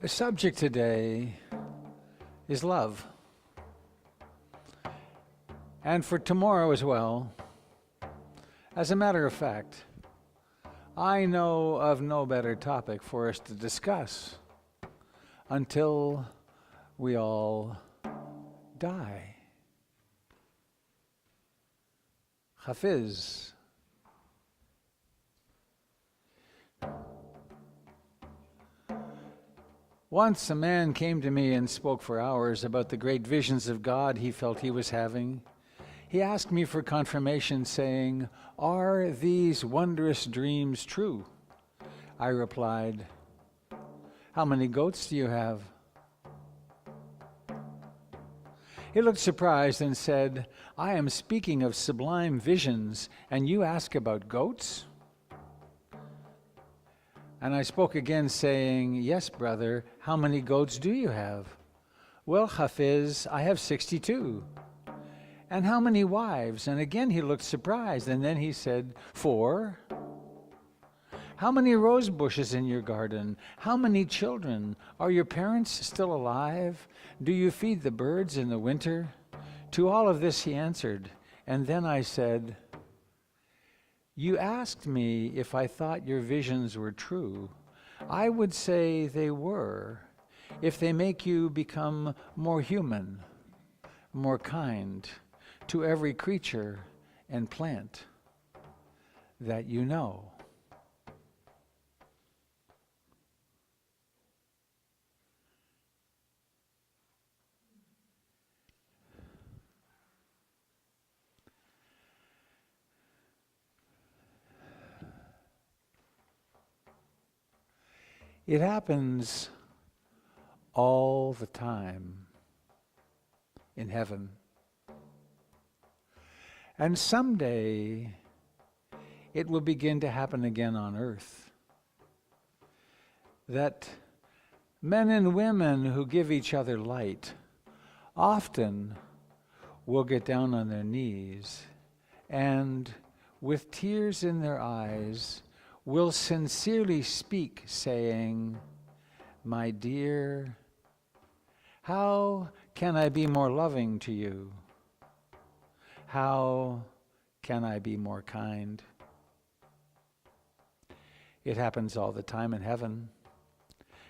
The subject today is love. And for tomorrow as well. As a matter of fact, I know of no better topic for us to discuss until we all die. Hafiz. Once a man came to me and spoke for hours about the great visions of God he felt he was having. He asked me for confirmation, saying, "Are these wondrous dreams true?" I replied, "How many goats do you have?" He looked surprised and said, "I am speaking of sublime visions, and you ask about goats?" And I spoke again, saying, "Yes, brother, how many goats do you have?" "Well, Hafiz, I have 62. "And how many wives?" And again he looked surprised, and then he said, "4. "How many rose bushes in your garden? How many children? Are your parents still alive? Do you feed the birds in the winter?" To all of this he answered, and then I said, "You asked me if I thought your visions were true. I would say they were, if they make you become more human, more kind to every creature and plant that you know." It happens all the time in heaven. And someday it will begin to happen again on earth. That men and women who give each other light often will get down on their knees and, with tears in their eyes, will sincerely speak, saying, "My dear, how can I be more loving to you? How can I be more kind?" It happens all the time in heaven.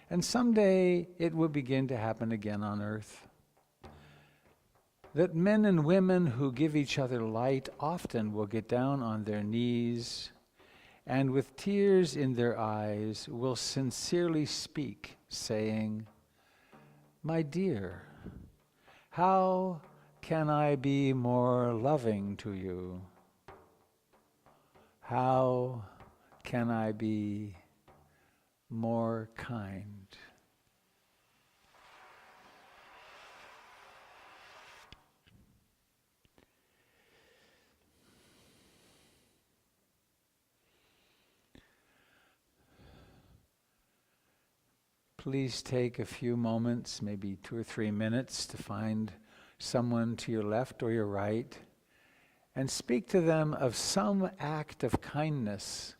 And someday it will begin to happen again on earth. That men and women who give each other light often will get down on their knees and with tears in their eyes will sincerely speak, saying, "My dear, how can I be more loving to you? How can I be more kind?" Please take a few moments, maybe 2 or 3 minutes, to find someone to your left or your right and speak to them of some act of kindness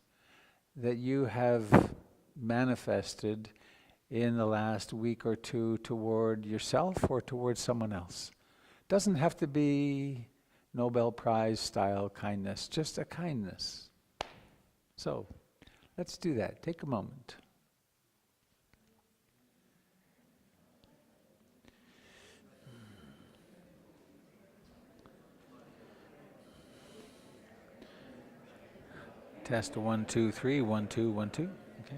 that you have manifested in the last week or two toward yourself or toward someone else. Doesn't have to be Nobel Prize style kindness, just a kindness. So let's do that. Take a moment. Test 1, 2, 3, 1, 2, 1, 2. Okay.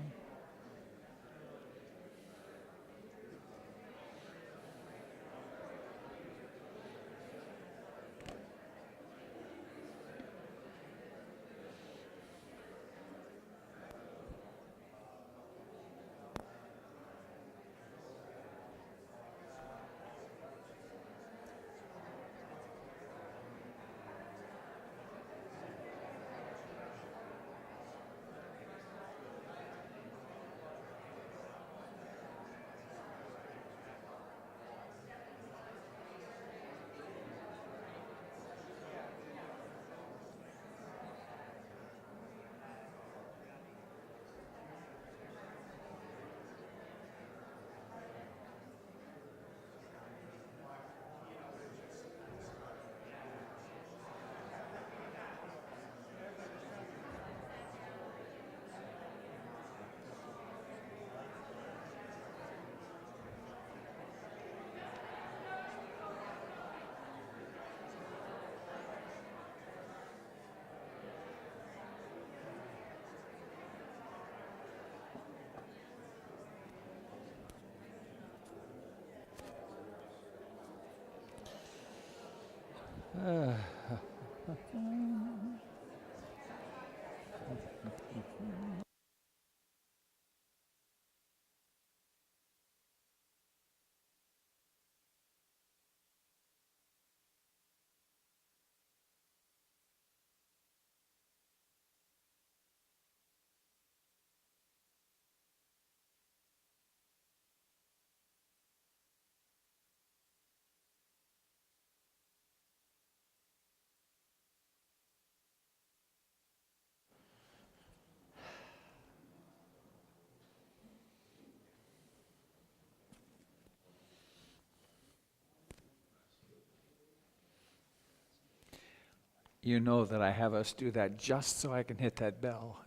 You know that I have us do that just so I can hit that bell.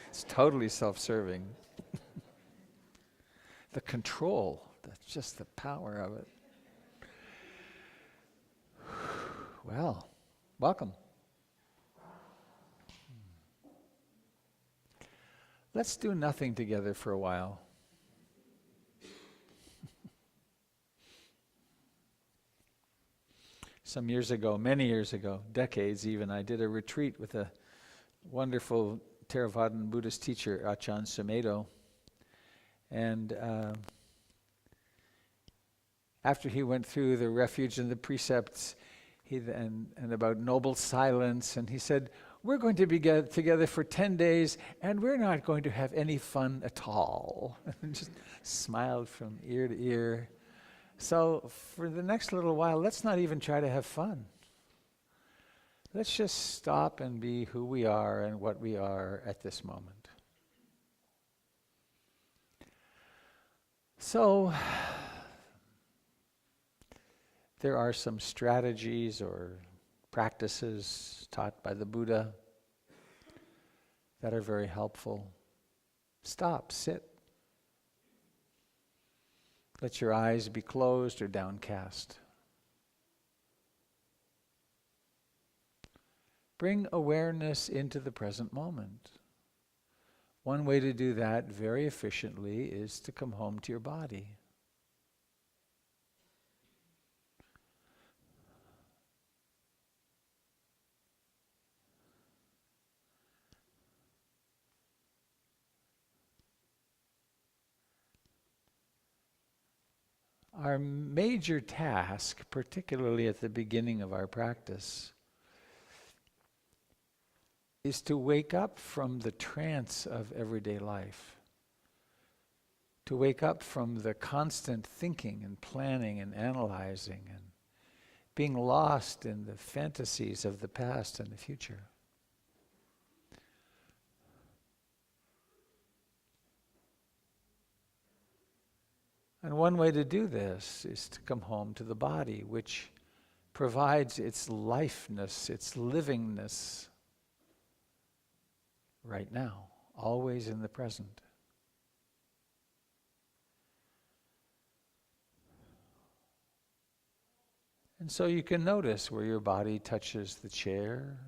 It's totally self-serving. The control, that's just the power of it. Well, welcome. Let's do nothing together for a while. Some years ago, many years ago, decades even, I did a retreat with a wonderful Theravadan Buddhist teacher, Ajahn Sumedho. And after he went through the refuge and the precepts and about noble silence, and he said, we're going to be together for 10 days, and we're not going to have any fun at all. And just smiled from ear to ear. So for the next little while, let's not even try to have fun. Let's just stop and be who we are and what we are at this moment. So there are some strategies or practices taught by the Buddha that are very helpful. Stop, sit. Let your eyes be closed or downcast. Bring awareness into the present moment. One way to do that very efficiently is to come home to your body. Our major task, particularly at the beginning of our practice, is to wake up from the trance of everyday life, to wake up from the constant thinking and planning and analyzing and being lost in the fantasies of the past and the future. And one way to do this is to come home to the body, which provides its lifeness, its livingness right now, always in the present. And so you can notice where your body touches the chair,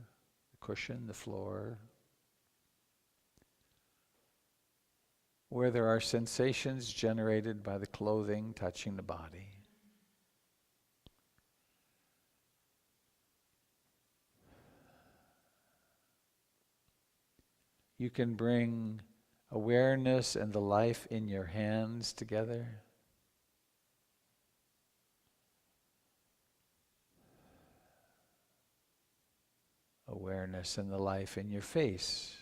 the cushion, the floor, where there are sensations generated by the clothing touching the body. You can bring awareness and the life in your hands together. Awareness and the life in your face.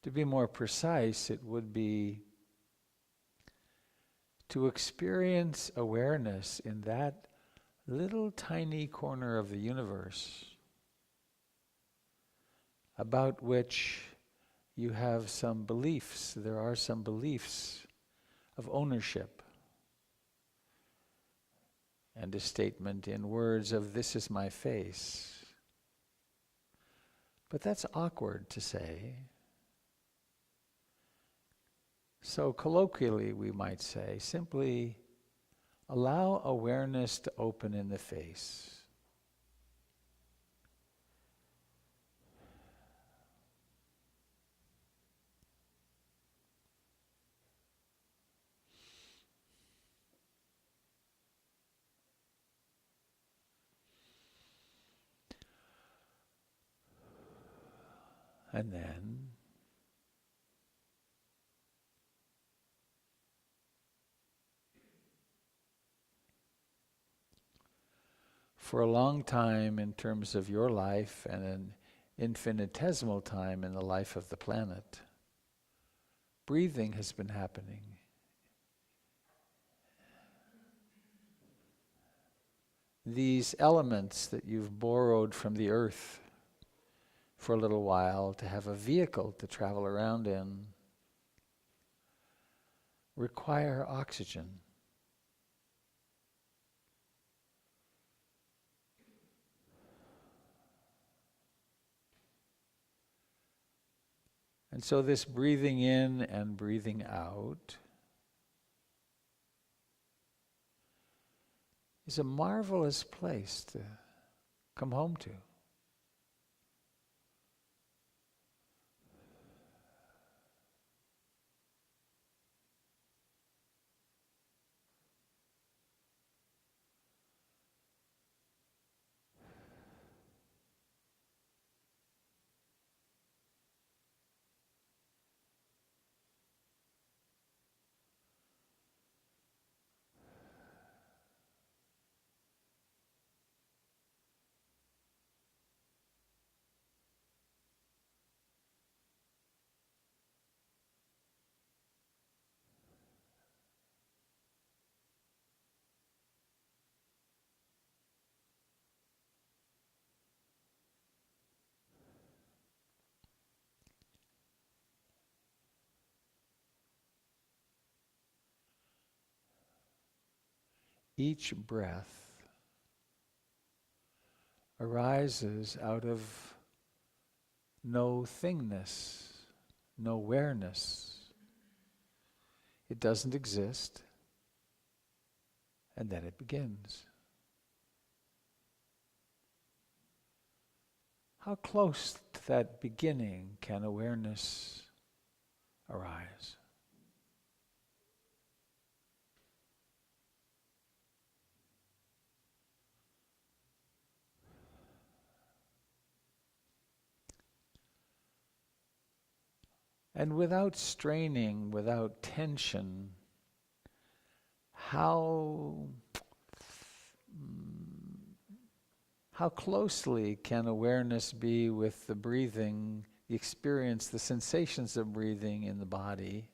To be more precise, it would be to experience awareness in that little tiny corner of the universe about which you have some beliefs. There are some beliefs of ownership and a statement in words of "this is my face." But that's awkward to say. So colloquially we might say, simply allow awareness to open in the face. And then for a long time in terms of your life and an infinitesimal time in the life of the planet, breathing has been happening. These elements that you've borrowed from the earth for a little while to have a vehicle to travel around in require oxygen. And so this breathing in and breathing out is a marvelous place to come home to. Each breath arises out of no thingness, no awareness. It doesn't exist, and then it begins. How close to that beginning can awareness arise? And without straining, without tension, how closely can awareness be with the breathing, the experience, the sensations of breathing in the body,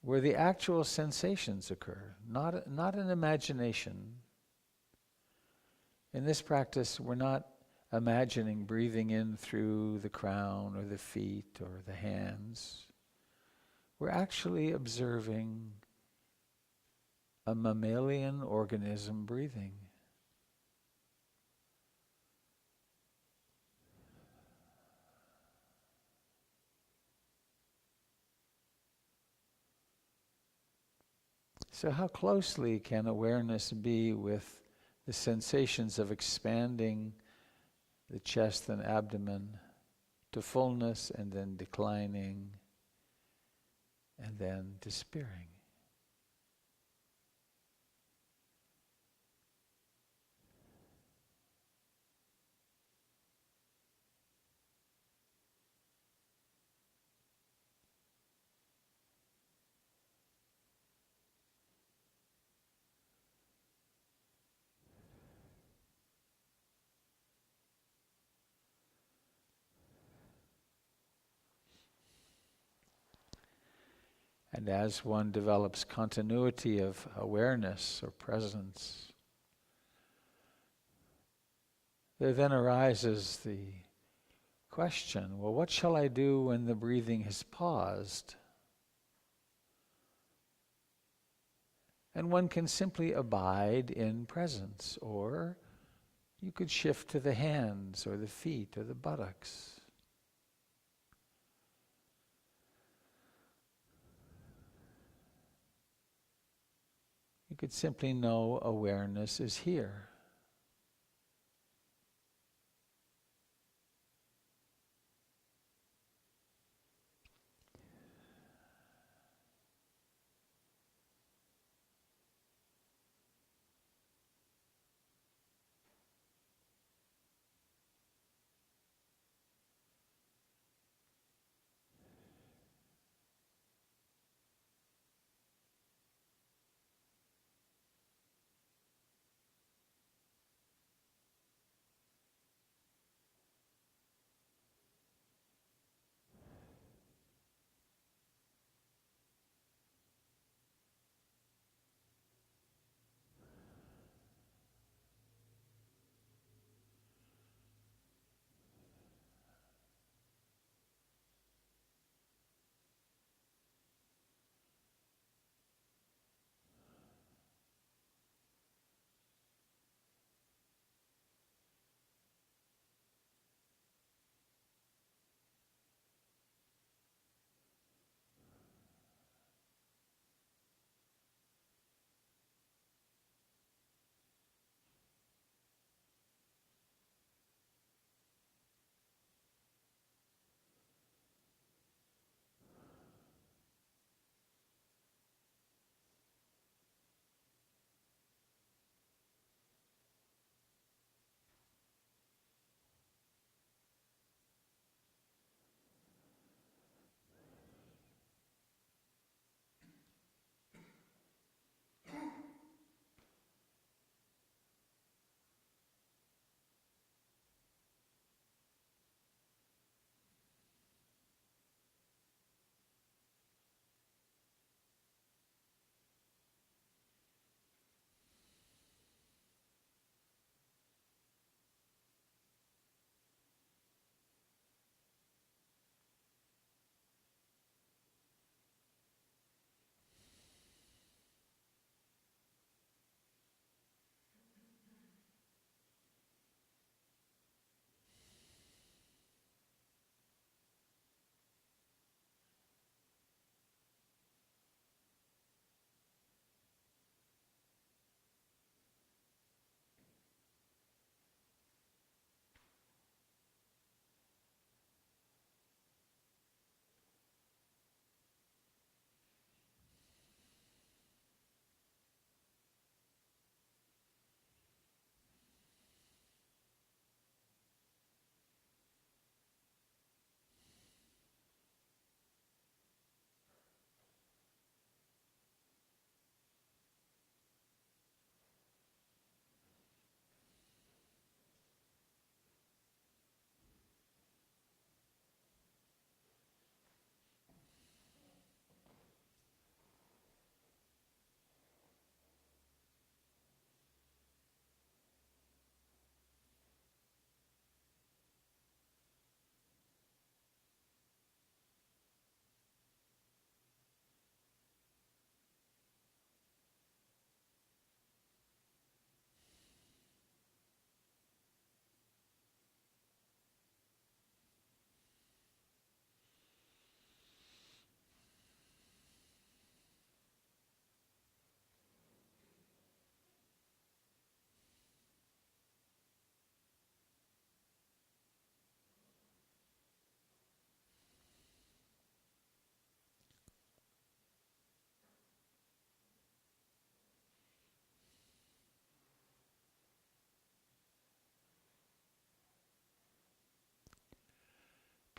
where the actual sensations occur, not an imagination. In this practice, we're not imagining breathing in through the crown or the feet or the hands. We're actually observing a mammalian organism breathing. So how closely can awareness be with the sensations of expanding the chest and abdomen to fullness and then declining and then disappearing? And as one develops continuity of awareness or presence, there then arises the question, well, what shall I do when the breathing has paused? And one can simply abide in presence, or you could shift to the hands or the feet or the buttocks. You could simply know awareness is here.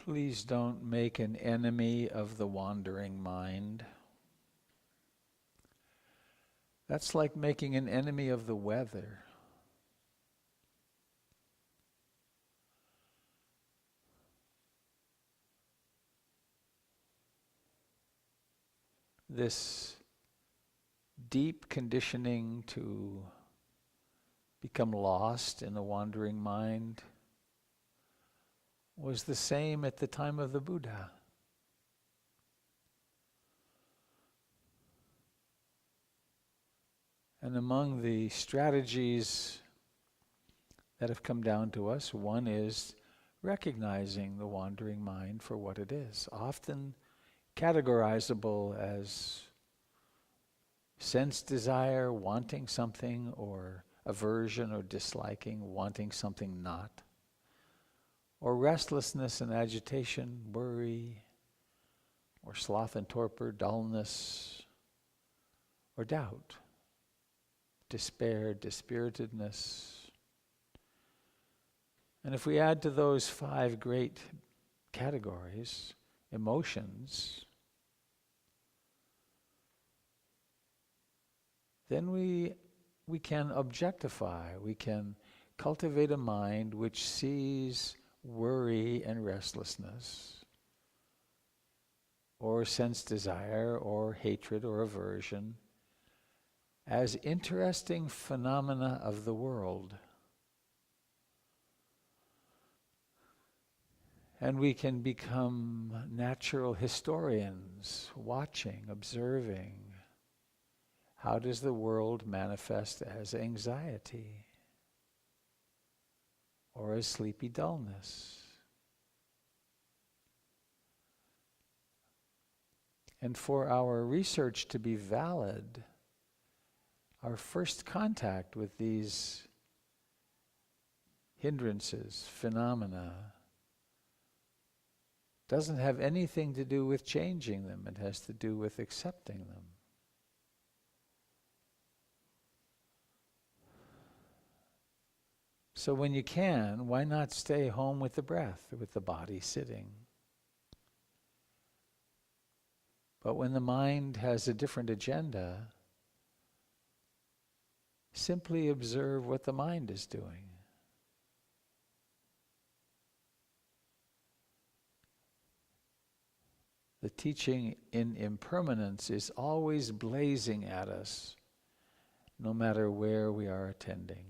Please don't make an enemy of the wandering mind. That's like making an enemy of the weather. This deep conditioning to become lost in the wandering mind was the same at the time of the Buddha. And among the strategies that have come down to us, one is recognizing the wandering mind for what it is, often categorizable as sense desire, wanting something, or aversion or disliking, wanting something not, or restlessness and agitation, worry, or sloth and torpor, dullness, or doubt, despair, dispiritedness. And if we add to those 5 great categories, emotions, then we can objectify, we can cultivate a mind which sees worry and restlessness, or sense desire, or hatred, or aversion, as interesting phenomena of the world. And we can become natural historians, watching, observing. How does the world manifest as anxiety or as sleepy dullness? And for our research to be valid, our first contact with these hindrances, phenomena, doesn't have anything to do with changing them. It has to do with accepting them. So when you can, why not stay home with the breath, with the body sitting? But when the mind has a different agenda, simply observe what the mind is doing. The teaching in impermanence is always blazing at us, no matter where we are attending.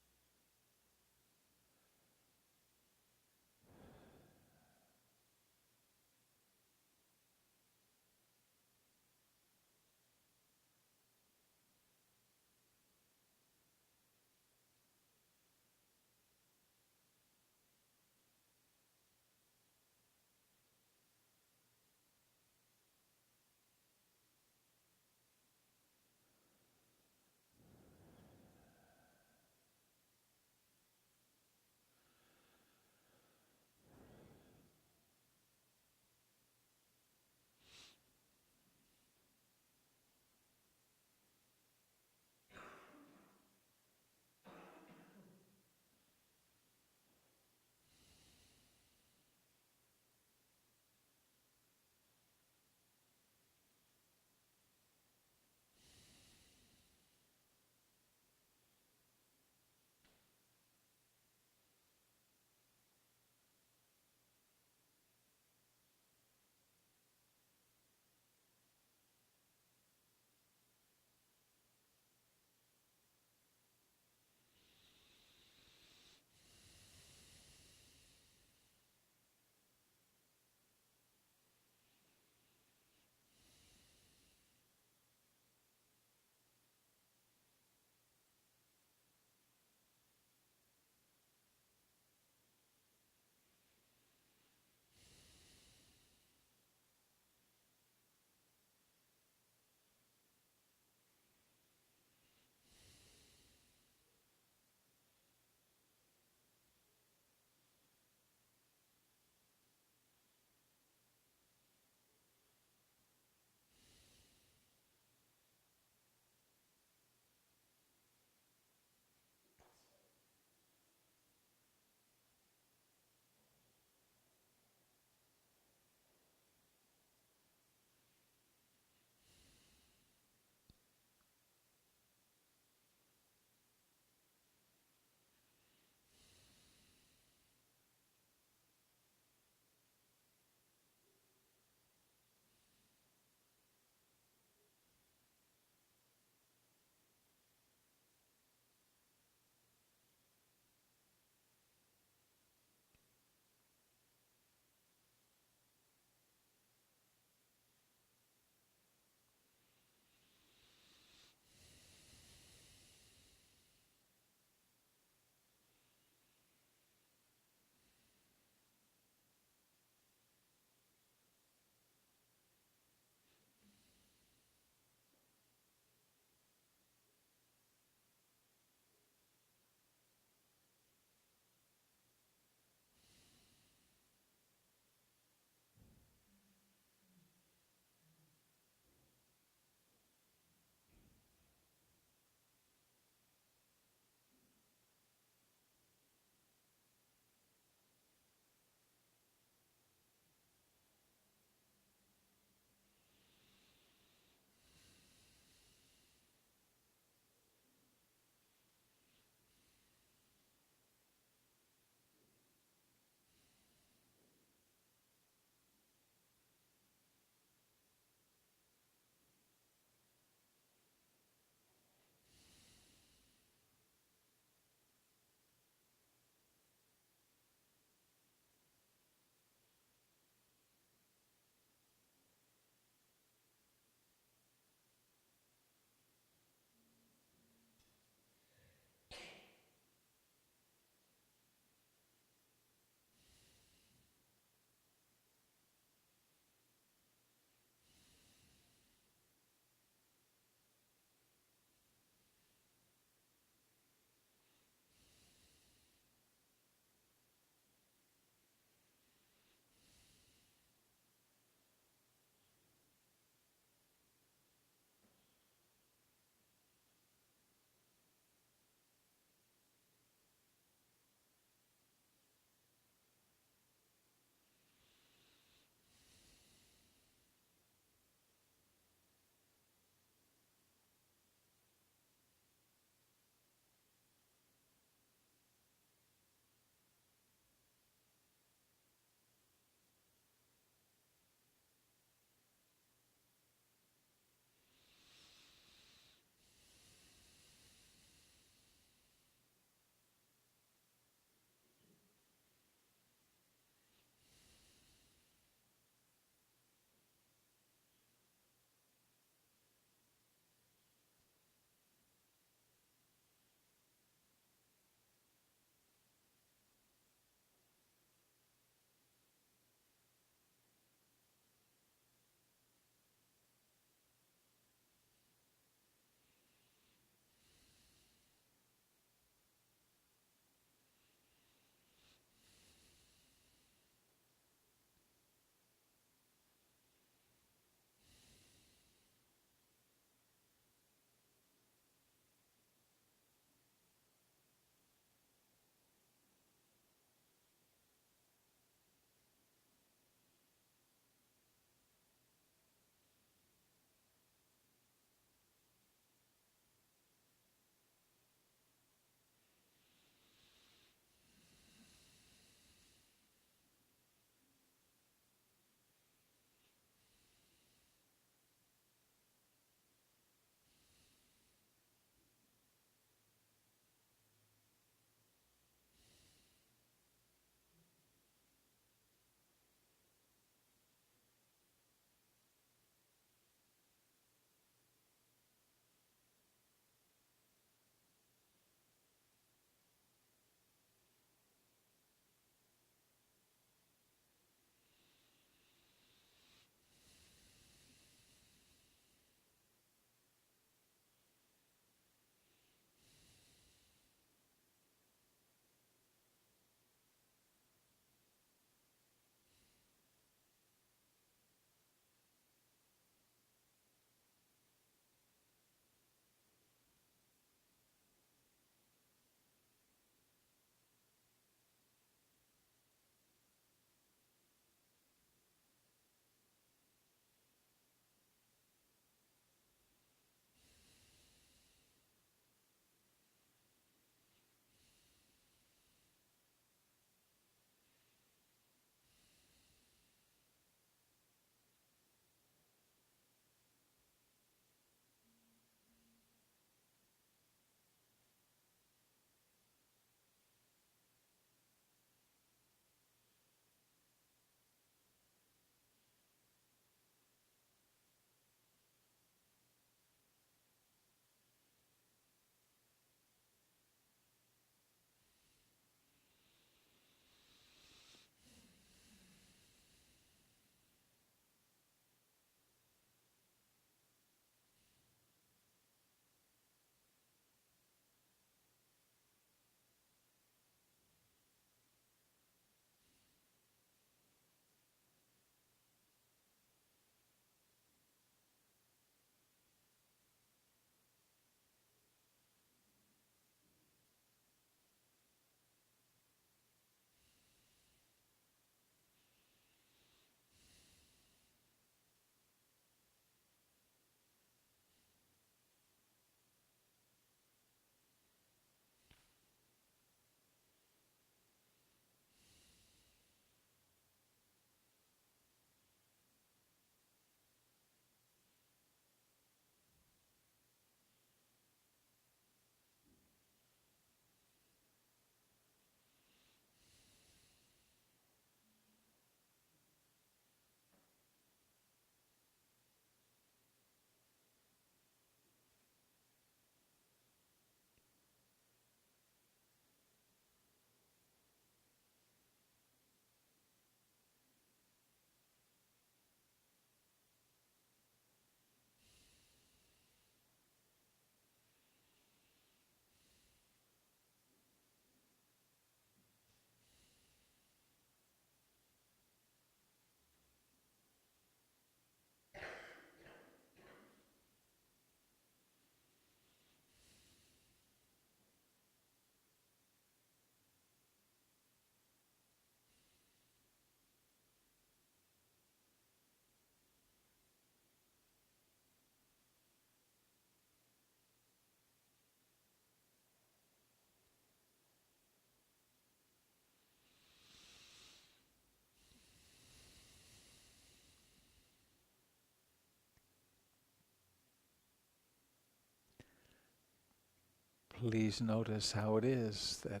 Please notice how it is that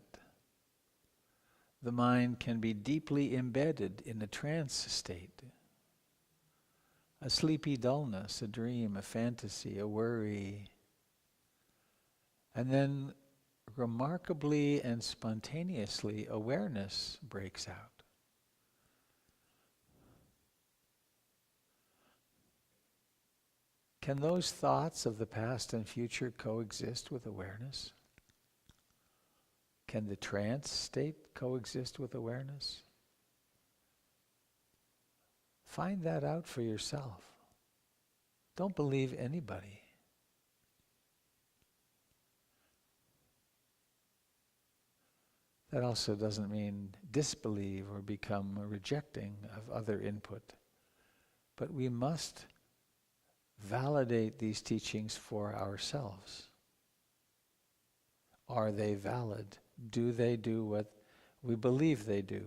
the mind can be deeply embedded in a trance state, a sleepy dullness, a dream, a fantasy, a worry, and then remarkably and spontaneously awareness breaks out. Can those thoughts of the past and future coexist with awareness? Can the trance state coexist with awareness? Find that out for yourself. Don't believe anybody. That also doesn't mean disbelieve or become rejecting of other input. But we must validate these teachings for ourselves. Are they valid? Do they do what we believe they do?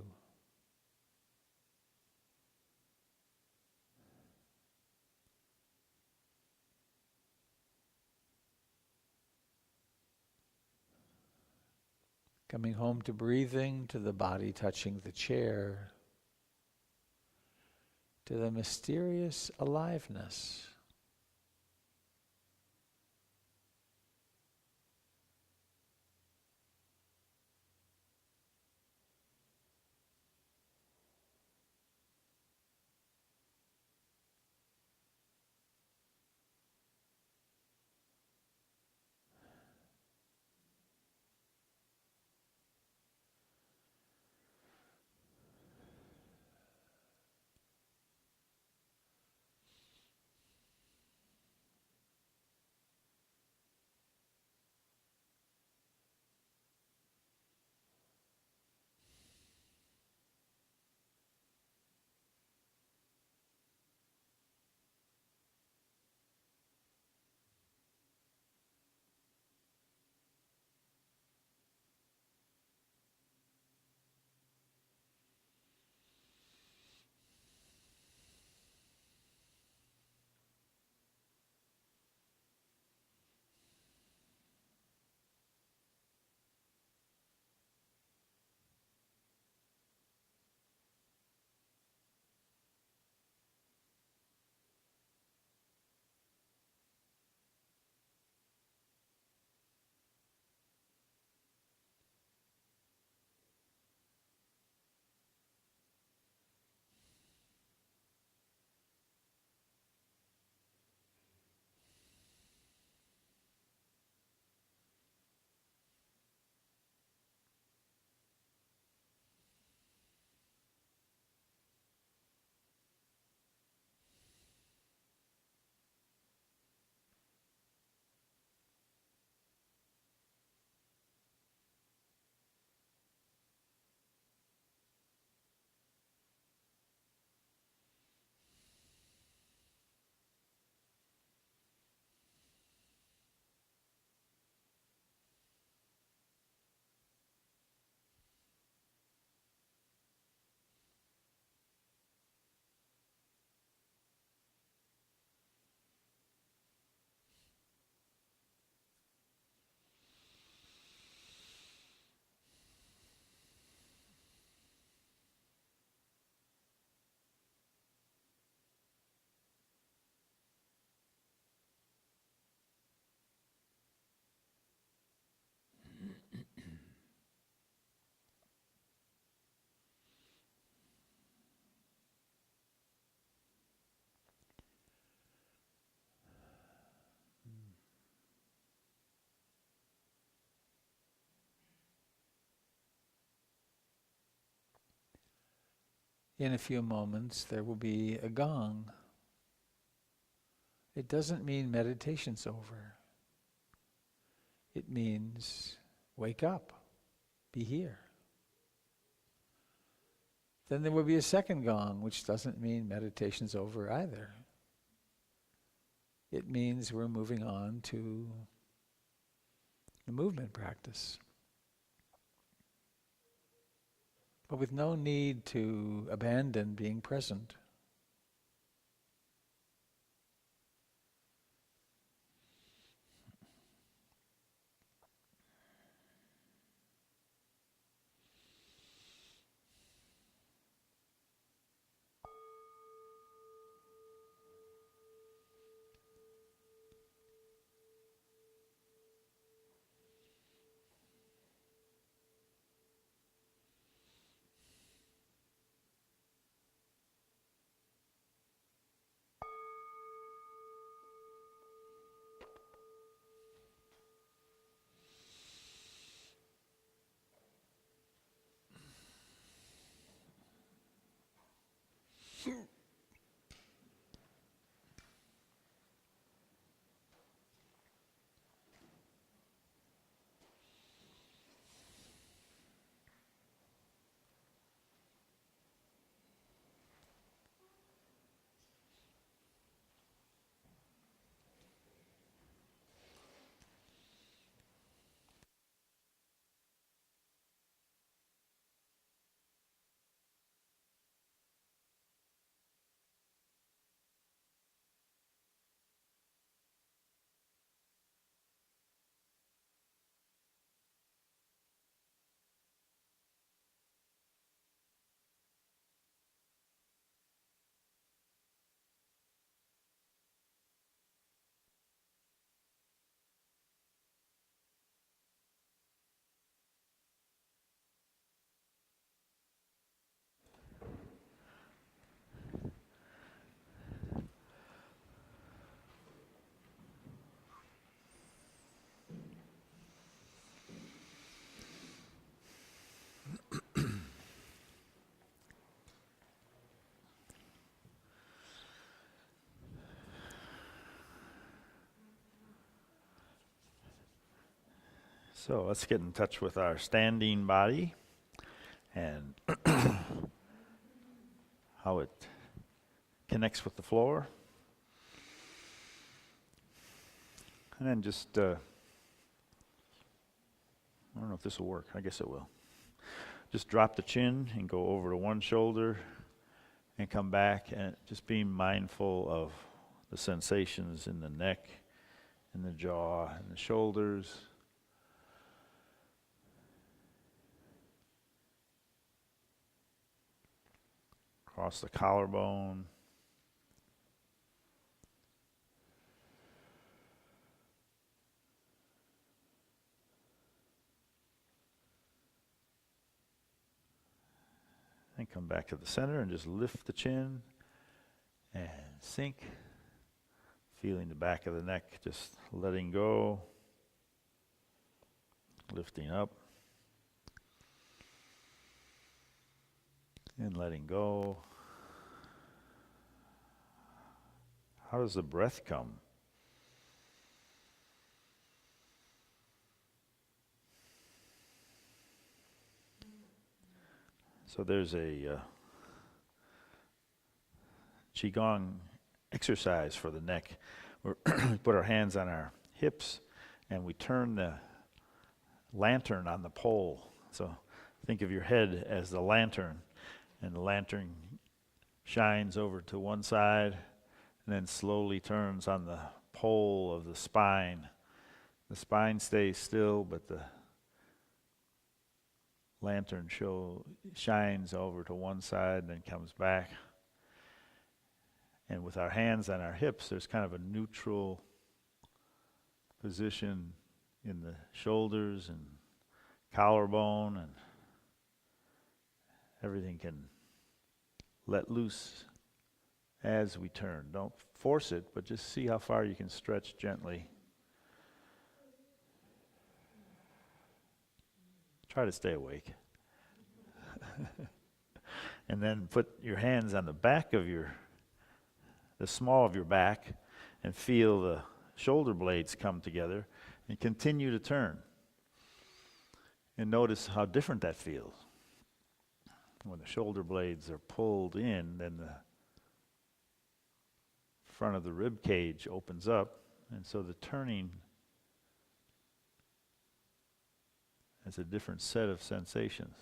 Coming home to breathing, to the body touching the chair, to the mysterious aliveness. In a few moments, there will be a gong. It doesn't mean meditation's over. It means wake up, be here. Then there will be a second gong, which doesn't mean meditation's over either. It means we're moving on to the movement practice. But with no need to abandon being present. So let's get in touch with our standing body and how it connects with the floor. And then just, I don't know if this will work. I guess it will. Just drop the chin and go over to one shoulder and come back, and just being mindful of the sensations in the neck, in the jaw, and the shoulders. Across the collarbone. And come back to the center and just lift the chin and sink. Feeling the back of the neck, just letting go. Lifting up. And letting go. How does the breath come? So there's a Qigong exercise for the neck. We put our hands on our hips and we turn the lantern on the pole. So think of your head as the lantern, and the lantern shines over to one side and then slowly turns on the pole of the spine. The spine stays still, but the lantern shines over to one side and then comes back. And with our hands on our hips, there's kind of a neutral position in the shoulders and collarbone, and everything can let loose as we turn. Don't force it, but just see how far you can stretch gently. Try to stay awake. And then put your hands on the back of the small of your back, and feel the shoulder blades come together, and continue to turn. And notice how different that feels. When the shoulder blades are pulled in, then the front of the rib cage opens up, and so the turning has a different set of sensations.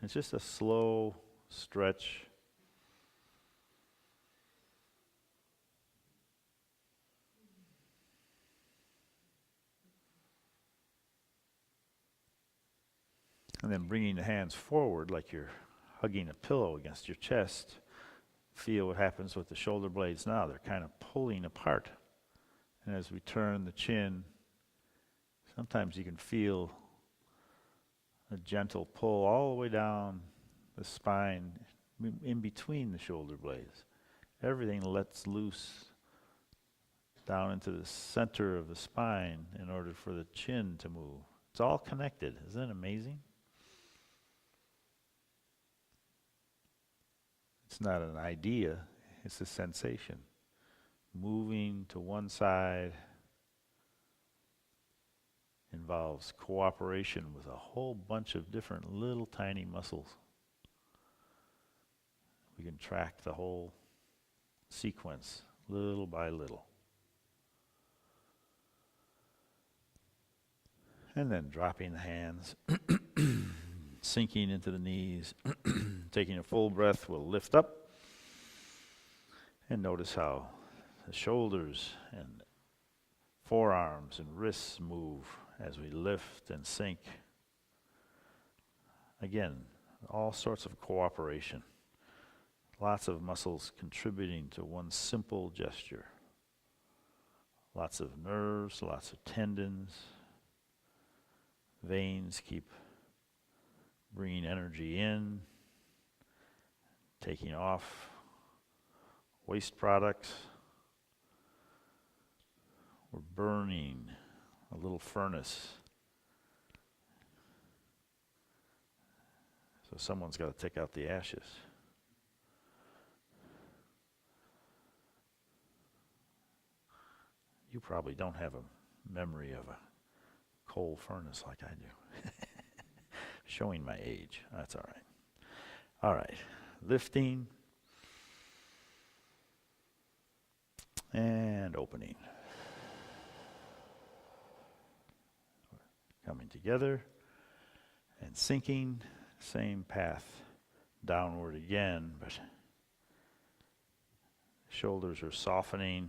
It's just a slow stretch. And then bringing the hands forward like you're hugging a pillow against your chest. Feel what happens with the shoulder blades now. They're kind of pulling apart. And as we turn the chin, sometimes you can feel a gentle pull all the way down the spine, in between the shoulder blades. Everything lets loose down into the center of the spine in order for the chin to move. It's all connected. Isn't it amazing? It's not an idea, it's a sensation. Moving to one side involves cooperation with a whole bunch of different little tiny muscles. We can track the whole sequence little by little. And then dropping the hands, sinking into the knees, taking a full breath, we'll lift up. And notice how the shoulders and forearms and wrists move as we lift and sink. Again, all sorts of cooperation. Lots of muscles contributing to one simple gesture. Lots of nerves, lots of tendons. Veins keep bringing energy in, taking off waste products. We're burning a little furnace. So someone's got to take out the ashes. You probably don't have a memory of a coal furnace like I do. Showing my age. That's all right. All right. Lifting. And opening. Coming together and sinking. Same path downward again, but shoulders are softening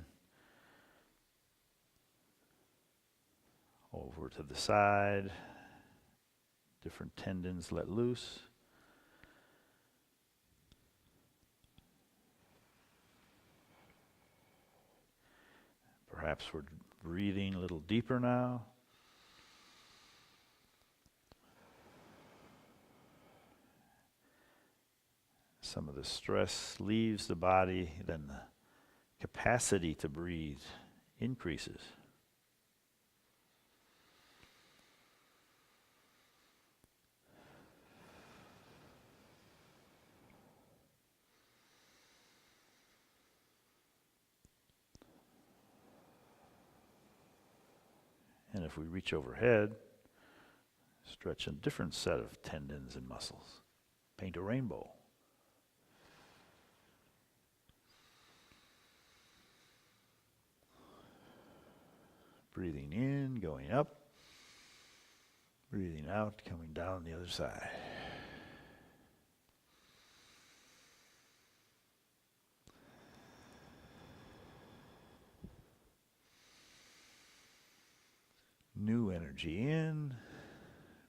over to the side. Different tendons let loose. Perhaps we're breathing a little deeper now. Some of the stress leaves the body, then the capacity to breathe increases. And if we reach overhead, stretch a different set of tendons and muscles. Paint a rainbow. Breathing in, going up. Breathing out, coming down the other side. New energy in,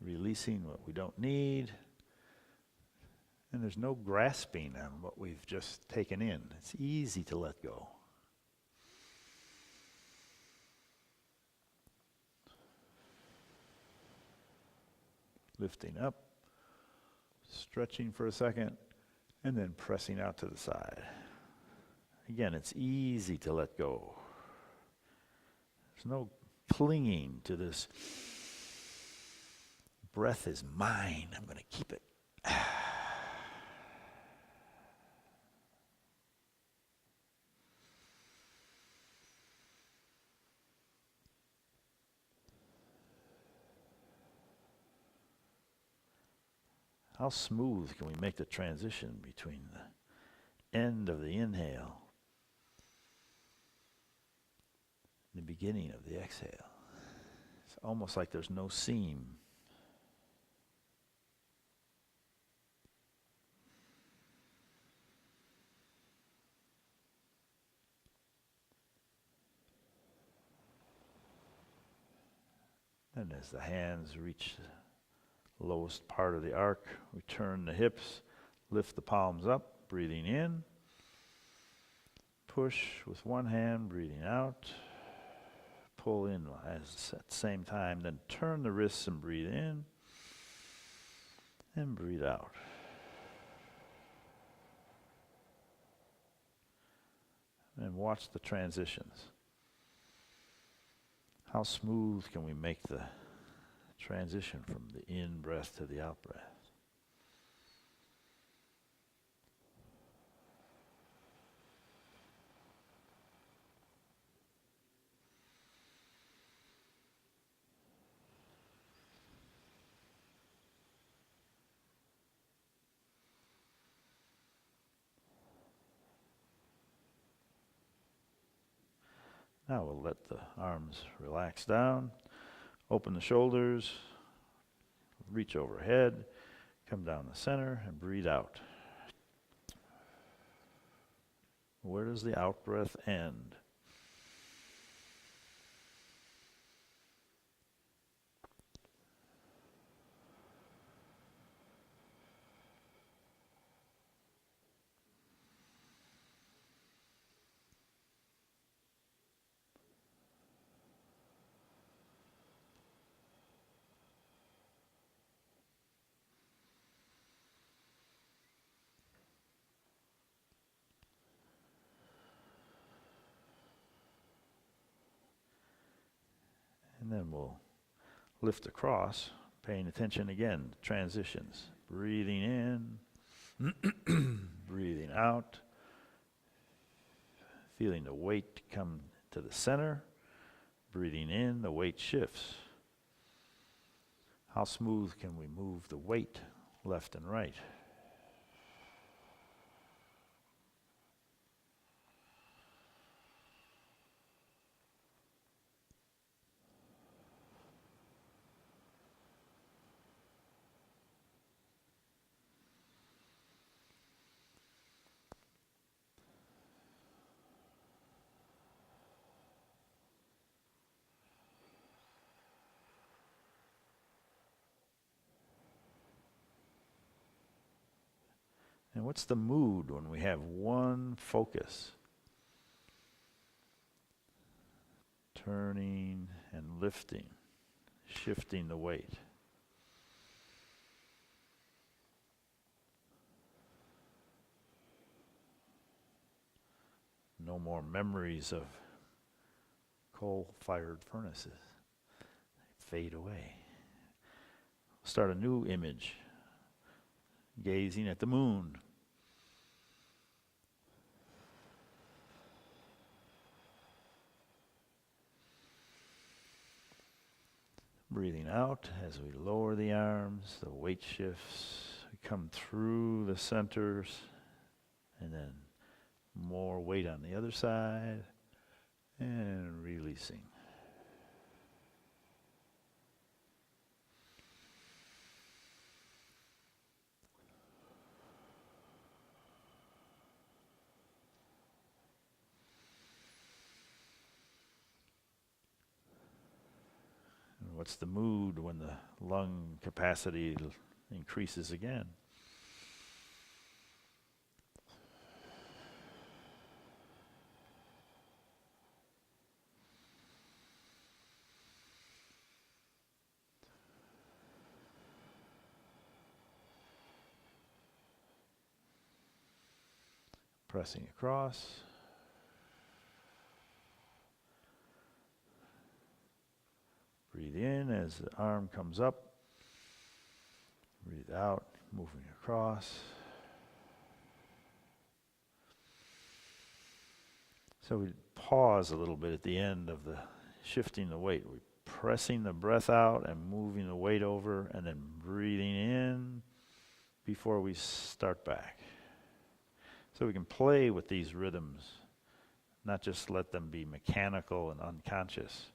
releasing what we don't need. And there's no grasping on what we've just taken in. It's easy to let go. Lifting up, stretching for a second, and then pressing out to the side. Again, it's easy to let go. There's no clinging to this. Breath is mine. I'm going to keep it. How smooth can we make the transition between the end of the inhale and the beginning of the exhale? It's almost like there's no seam. And as the hands reach the lowest part of the arc, we turn the hips, lift the palms up, breathing in. Push with one hand, breathing out. Pull in at the same time, then turn the wrists and breathe in. And breathe out. And watch the transitions. How smooth can we make the transition from the in-breath to the out-breath? Now we'll let the arms relax down, open the shoulders, reach overhead, come down the center, and breathe out. Where does the out-breath end? And then we'll lift across, paying attention again, transitions. Breathing in, breathing out, feeling the weight come to the center. Breathing in, the weight shifts. How smooth can we move the weight left and right? And what's the mood when we have one focus? Turning and lifting, shifting the weight. No more memories of coal-fired furnaces. They fade away. Start a new image, gazing at the moon. Breathing out as we lower the arms, the weight shifts. We come through the centers, and then more weight on the other side, and releasing. What's the mood when the lung capacity increases again? Pressing across. Breathe in as the arm comes up. Breathe out, moving across. So we pause a little bit at the end of the shifting the weight. We're pressing the breath out and moving the weight over, and then breathing in before we start back. So we can play with these rhythms, not just let them be mechanical and unconscious.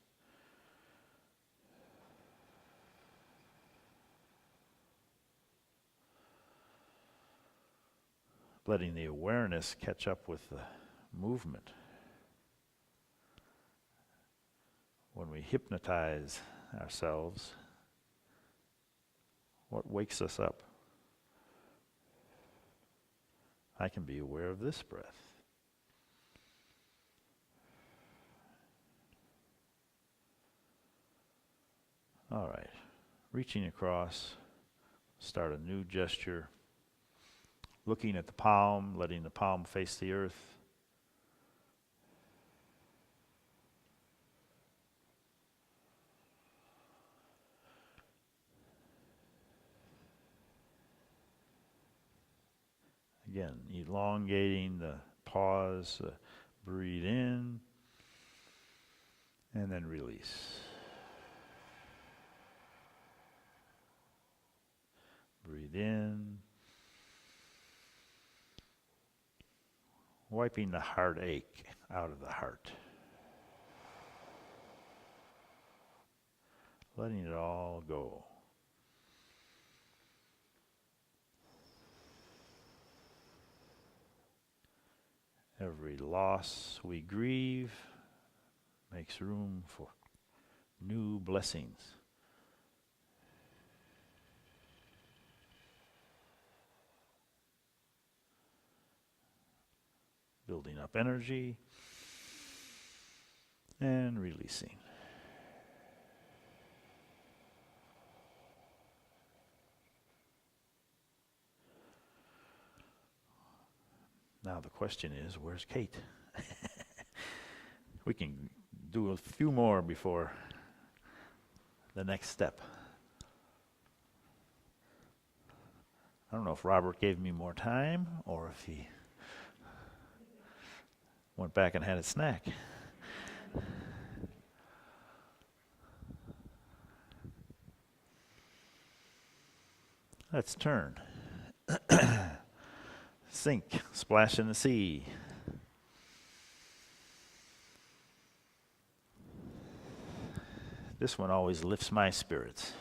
Letting the awareness catch up with the movement. When we hypnotize ourselves, what wakes us up? I can be aware of this breath. All right, reaching across, start a new gesture. Looking at the palm, letting the palm face the earth. Again, elongating the pause, breathe in, and then release. Breathe in. Wiping the heartache out of the heart. Letting it all go. Every loss we grieve makes room for new blessings. Building up energy and releasing. Now the question is, where's Kate? We can do a few more before the next step. I don't know if Robert gave me more time or if he went back and had a snack. Let's turn. Sink, splash in the sea. This one always lifts my spirits.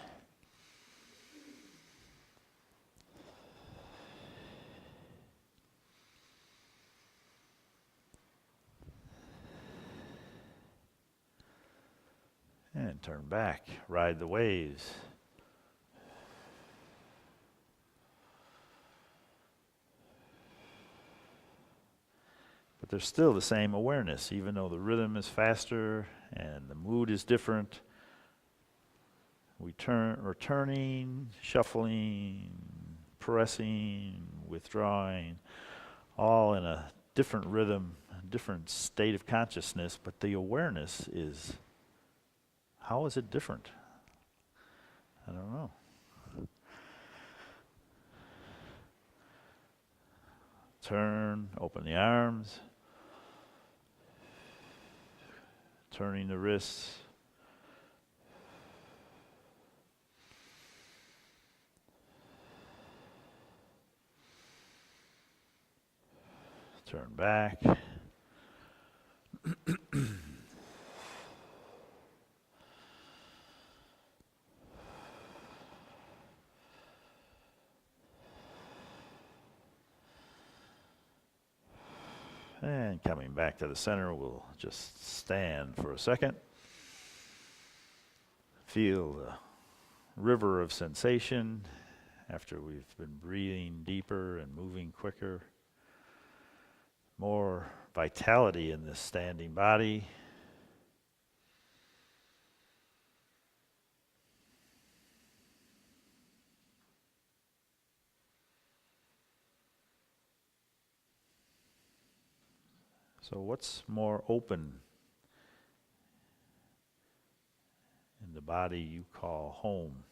And turn back, ride the waves. But there's still the same awareness, even though the rhythm is faster and the mood is different. We're turning, shuffling, pressing, withdrawing, all in a different rhythm, a different state of consciousness, but the awareness is, how is it different? I don't know. Turn, open the arms, turning the wrists. Turn back. And coming back to the center, we'll just stand for a second. Feel the river of sensation after we've been breathing deeper and moving quicker. More vitality in this standing body. So what's more open in the body you call home?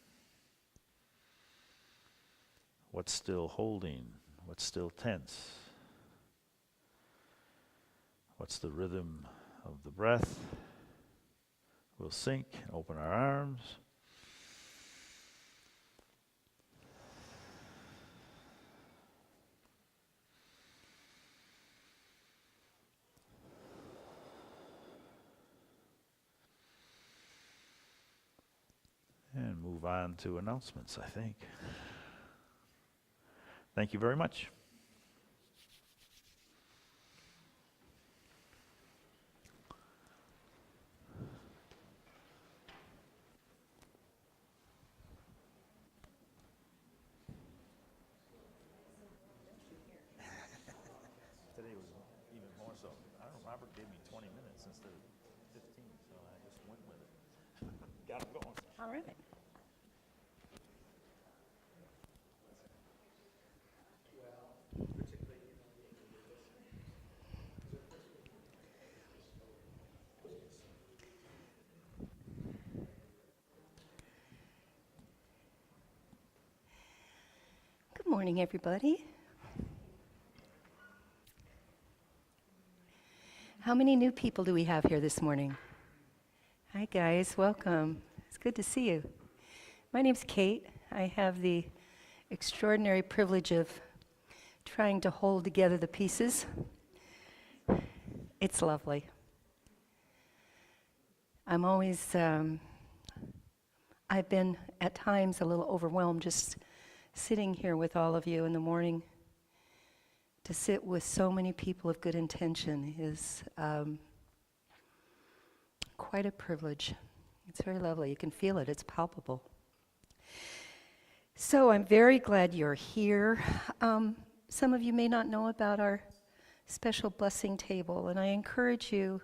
What's still holding? What's still tense? What's the rhythm of the breath? We'll sink and open our arms. And move on to announcements, I think. Thank you very much. Today was even more so. I don't know, Robert gave me 20 minutes instead of 15, so I just went with it. Got him going. All right. Good morning, everybody. How many new people do we have here this morning? Hi, guys. Welcome. It's good to see you. My name's Kate. I have the extraordinary privilege of trying to hold together the pieces. It's lovely. I'm always, I've been at times a little overwhelmed just sitting here with all of you in the morning. To sit with so many people of good intention is quite a privilege. It's very lovely. You can feel it. It's palpable. So I'm very glad you're here. Some of you may not know about our special blessing table, and I encourage you,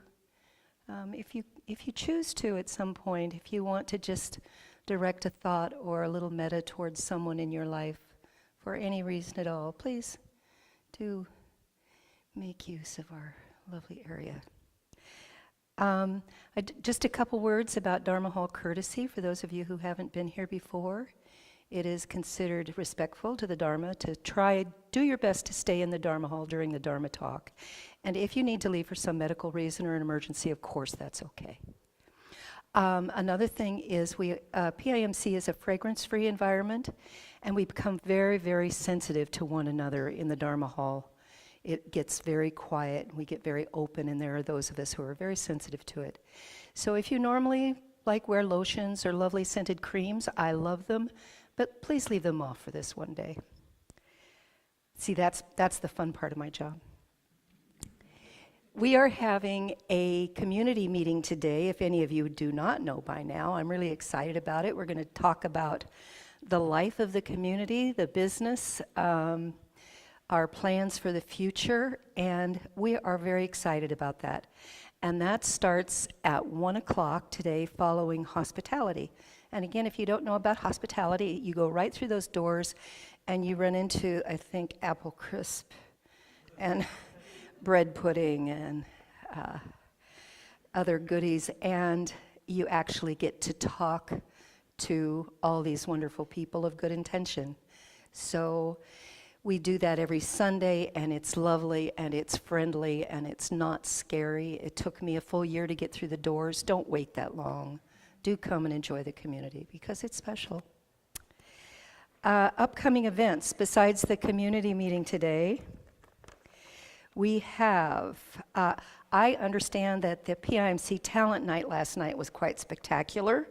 if you choose to at some point, if you want to just direct a thought or a little metta towards someone in your life for any reason at all, please do make use of our lovely area. Just a couple words about Dharma Hall courtesy for those of you who haven't been here before. It is considered respectful to the Dharma to do your best to stay in the Dharma Hall during the Dharma talk. And if you need to leave for some medical reason or an emergency, of course that's okay. Another thing is PIMC is a fragrance-free environment, and we become very, very sensitive to one another in the Dharma Hall. It gets very quiet, and we get very open, and there are those of us who are very sensitive to it. So if you normally wear lotions or lovely scented creams, I love them, but please leave them off for this one day. See, that's the fun part of my job. We are having a community meeting today. If any of you do not know by now, I'm really excited about it. We're going to talk about the life of the community, the business, our plans for the future, and we are very excited about that. And that starts at 1 o'clock today following hospitality. And again, if you don't know about hospitality, you go right through those doors and you run into, I think, apple crisp and bread pudding and other goodies, and you actually get to talk to all these wonderful people of good intention. So we do that every Sunday, and it's lovely, and it's friendly, and it's not scary. It took me a full year to get through the doors. Don't wait that long. Do come and enjoy the community, because it's special. Upcoming events, besides the community meeting today, we have, I understand that the PIMC Talent Night last night was quite spectacular.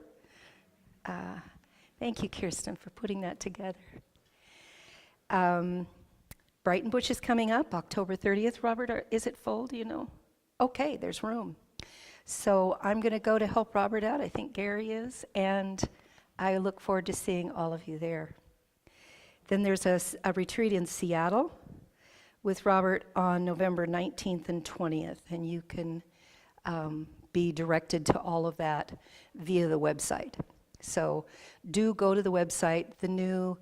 Thank you, Kirsten, for putting that together. Brighton Bush is coming up, October 30th. Robert, is it full, do you know? Okay, there's room. So I'm going to go to help Robert out. I think Gary is, and I look forward to seeing all of you there. Then there's a retreat in Seattle with Robert on November 19th and 20th, and you can be directed to all of that via the website. So do go to the website. The new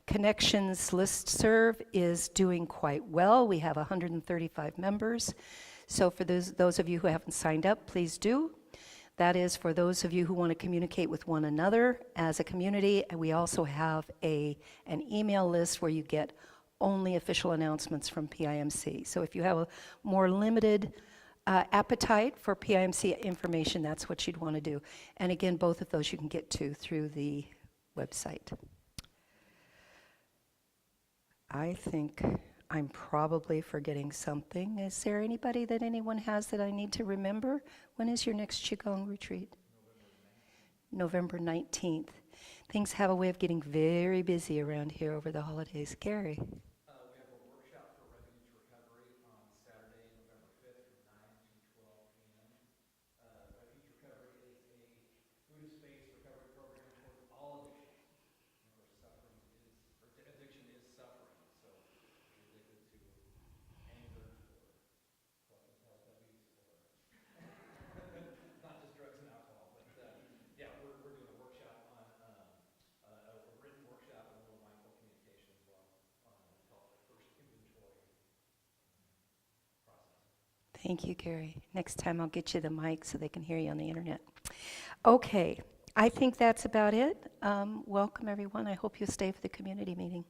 Connections listserv is doing quite well. We have 135 members. So for those of you who haven't signed up, please do. That is for those of you who want to communicate with one another as a community. And we also have an email list where you get only official announcements from PIMC. So if you have a more limited appetite for PIMC information, that's what you'd want to do. And again, both of those you can get to through the website. I think I'm probably forgetting something. Is there anybody that anyone has that I need to remember? When is your next Qigong retreat? November 19th. Things have a way of getting very busy around here over the holidays. Gary? We have a workshop for refuge recovery on Saturday, November 5th from 9 to 12 p.m. Refuge recovery is a Buddhist-based recovery program for all addictions. And of course, addiction is suffering. So if you're addicted to anger or Teletubbies or not just drugs and alcohol, but yeah, we're doing a workshop on a written workshop and a little mindful communication as well on called the first inventory process. Thank you, Gary. Next time I'll get you the mic so they can hear you on the internet. Okay, I think that's about it. Welcome, everyone. I hope you'll stay for the community meeting.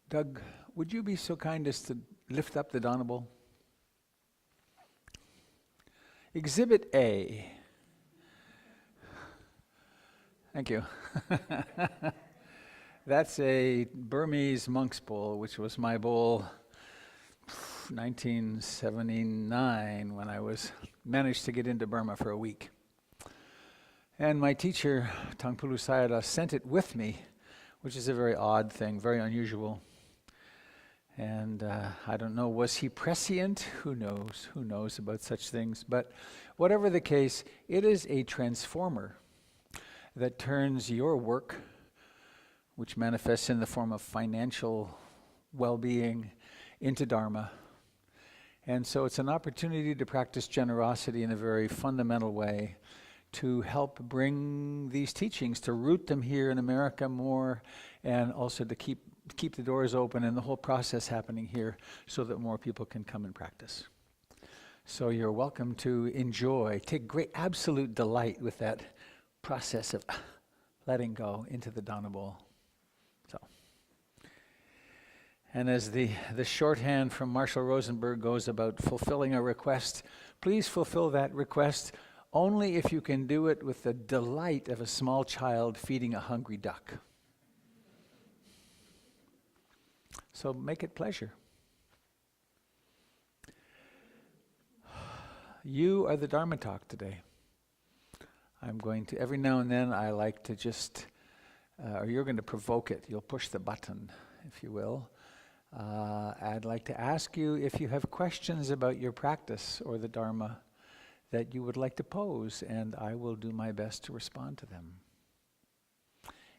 Doug, would you be so kind as to lift up the Donable? Exhibit A. Thank you. That's a Burmese monk's bowl, which was my bowl 1979 when I managed to get into Burma for a week. And my teacher, Tangpulu Sayadaw, sent it with me, which is a very odd thing, very unusual. And I don't know, was he prescient? Who knows? Who knows about such things? But whatever the case, it is a transformer. that turns your work, which manifests in the form of financial well-being, into Dharma. And so it's an opportunity to practice generosity in a very fundamental way, to help bring these teachings, to root them here in America more, and also to keep the doors open and the whole process happening here so that more people can come and practice. So you're welcome to enjoy, take great absolute delight with that process of letting go into the Dana bowl. So, and as the shorthand from Marshall Rosenberg goes about fulfilling a request, please fulfill that request only if you can do it with the delight of a small child feeding a hungry duck. So make it pleasure. You are the Dharma talk today. I'm going to, every now and then, I like to just, or you're going to provoke it. You'll push the button, if you will. I'd like to ask you if you have questions about your practice or the Dharma that you would like to pose, and I will do my best to respond to them.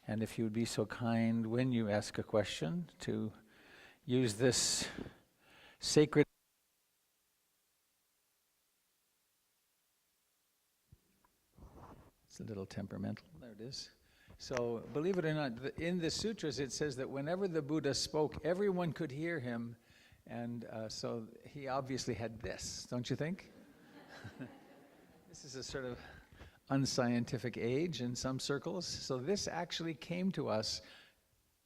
And if you would be so kind, when you ask a question, to use this sacred. It's a little temperamental. There it is. So, believe it or not, in the sutras it says that whenever the Buddha spoke, everyone could hear him, and so he obviously had this, don't you think? This is a sort of unscientific age in some circles. So this actually came to us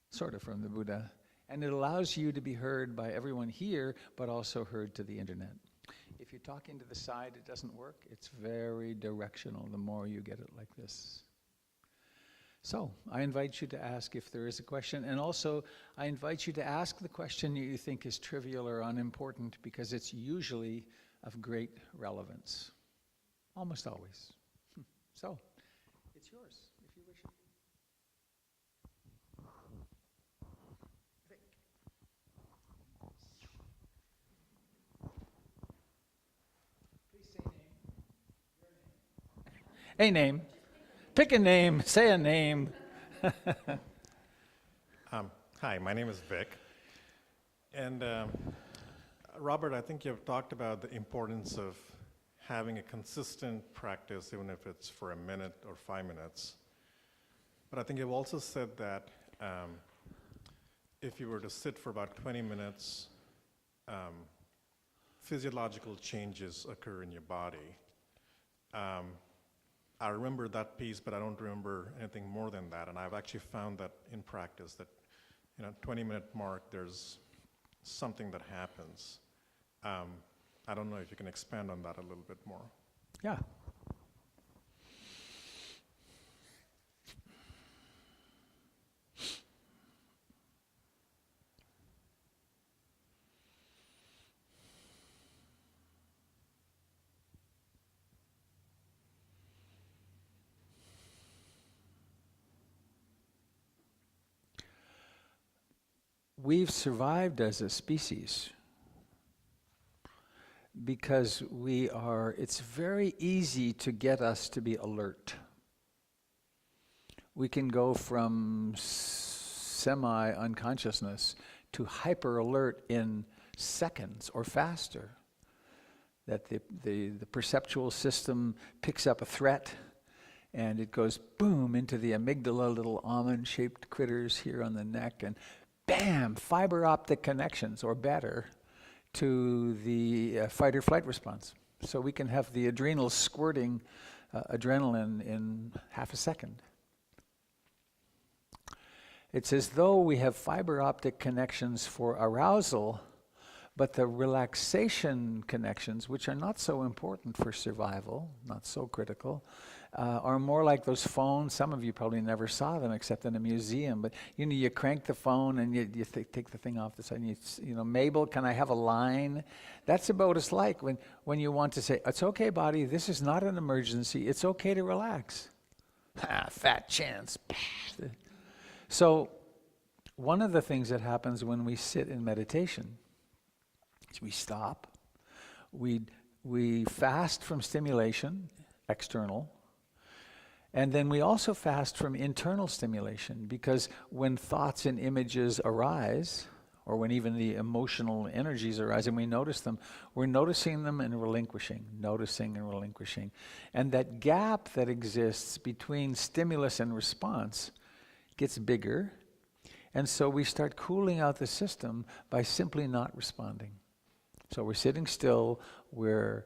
sort of from the Buddha, and it allows you to be heard by everyone here, but also heard to the internet. If you're talking to the side, it doesn't work. It's very directional the more you get it like this. So I invite you to ask if there is a question, and also I invite you to ask the question you think is trivial or unimportant, because it's usually of great relevance. Almost always. So, it's yours, if you wish it. Please say name. Your name. A name. Pick a name. Say a name. Hi, my name is Vic. And Robert, I think you've talked about the importance of having a consistent practice, even if it's for a minute or 5 minutes. But I think you've also said that if you were to sit for about 20 minutes, physiological changes occur in your body. I remember that piece, but I don't remember anything more than that. And I've actually found that in practice that, 20-minute mark, there's something that happens. I don't know if you can expand on that a little bit more. Yeah. We've survived as a species because it's very easy to get us to be alert. We can go from semi-unconsciousness to hyper-alert in seconds or faster. That the perceptual system picks up a threat and it goes boom into the amygdala, little almond-shaped critters here on the neck, and bam, fiber optic connections, or better, to the fight or flight response. So we can have the adrenals squirting adrenaline in half a second. It's as though we have fiber optic connections for arousal, but the relaxation connections, which are not so important for survival, not so critical, are more like those phones. Some of you probably never saw them except in a museum, but you crank the phone and you take the thing off the side and Mabel, can I have a line? That's about what it's like when you want to say, it's okay, body, this is not an emergency, it's okay to relax. Fat chance. So one of the things that happens when we sit in meditation is we stop, we fast from stimulation, external, And then we also fast from internal stimulation, because when thoughts and images arise, or when even the emotional energies arise and we notice them, we're noticing them and relinquishing, noticing and relinquishing. And that gap that exists between stimulus and response gets bigger. And so we start cooling out the system by simply not responding. So we're sitting still, we're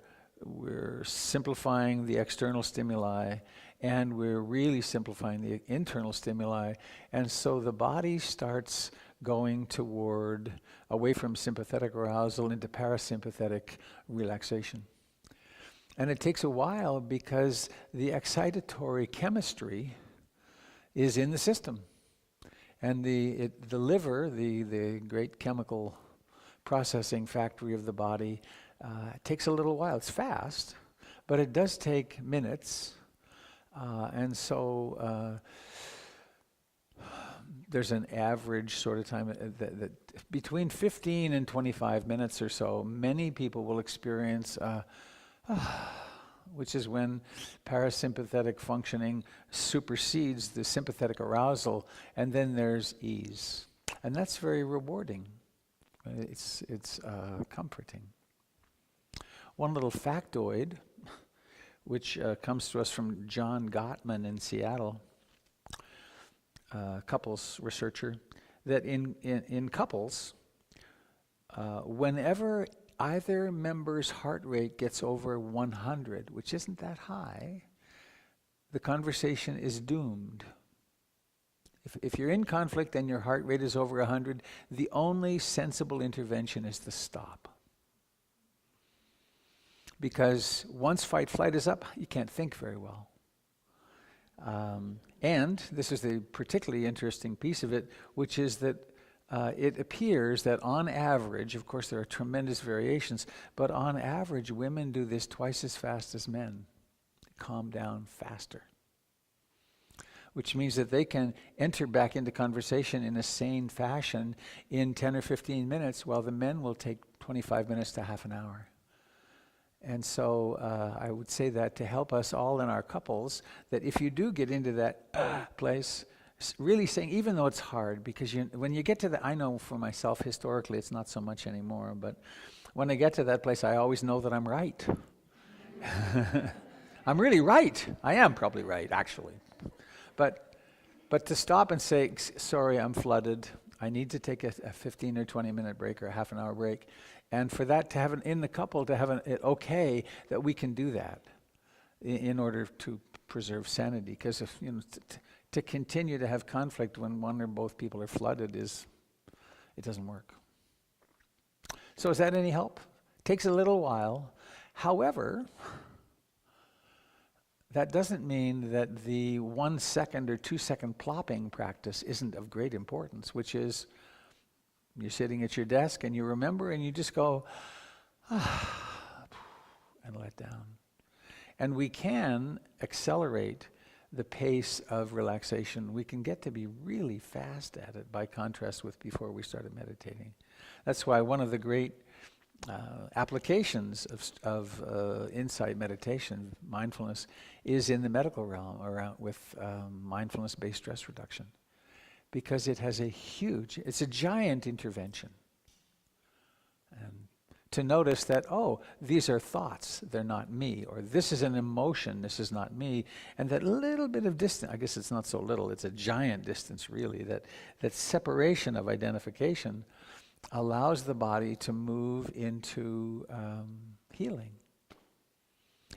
simplifying the external stimuli, and we're really simplifying the internal stimuli. And so the body starts going away from sympathetic arousal into parasympathetic relaxation. And it takes a while because the excitatory chemistry is in the system. And the liver, the great chemical processing factory of the body, takes a little while. It's fast, but it does take minutes. And so there's an average sort of time that between 15 and 25 minutes or so, many people will experience, which is when parasympathetic functioning supersedes the sympathetic arousal, and then there's ease. And that's very rewarding. It's comforting. One little factoid, which comes to us from John Gottman in Seattle, couples researcher, that in couples, whenever either member's heart rate gets over 100, which isn't that high, the conversation is doomed. If you're in conflict and your heart rate is over 100, the only sensible intervention is to stop. Because once fight-flight is up, you can't think very well. And this is the particularly interesting piece of it, which is that it appears that on average, of course there are tremendous variations, but on average women do this twice as fast as men. Calm down faster. Which means that they can enter back into conversation in a sane fashion in 10 or 15 minutes, while the men will take 25 minutes to half an hour. And so I would say that to help us all in our couples, that if you do get into that place, really saying, even though it's hard, because when you get to I know for myself historically it's not so much anymore, but when I get to that place I always know that I'm right. I'm really right. I am probably right, actually. But to stop and say, sorry, I'm flooded. I need to take a 15 or 20 minute break or a half an hour break. And for that to have in the couple to have it okay that we can do that in order to preserve sanity. Because if to continue to have conflict when one or both people are flooded it doesn't work. So is that any help? Takes a little while. However, that doesn't mean that the 1 second or 2 second plopping practice isn't of great importance, which is you're sitting at your desk and you remember and you just go, and let down. And we can accelerate the pace of relaxation. We can get to be really fast at it by contrast with before we started meditating. That's why one of the great applications of insight meditation, mindfulness, is in the medical realm around with mindfulness-based stress reduction. Because it has it's a giant intervention. And to notice that, these are thoughts, they're not me, or this is an emotion, this is not me, and that little bit of distance, I guess it's not so little, it's a giant distance really, that separation of identification allows the body to move into healing.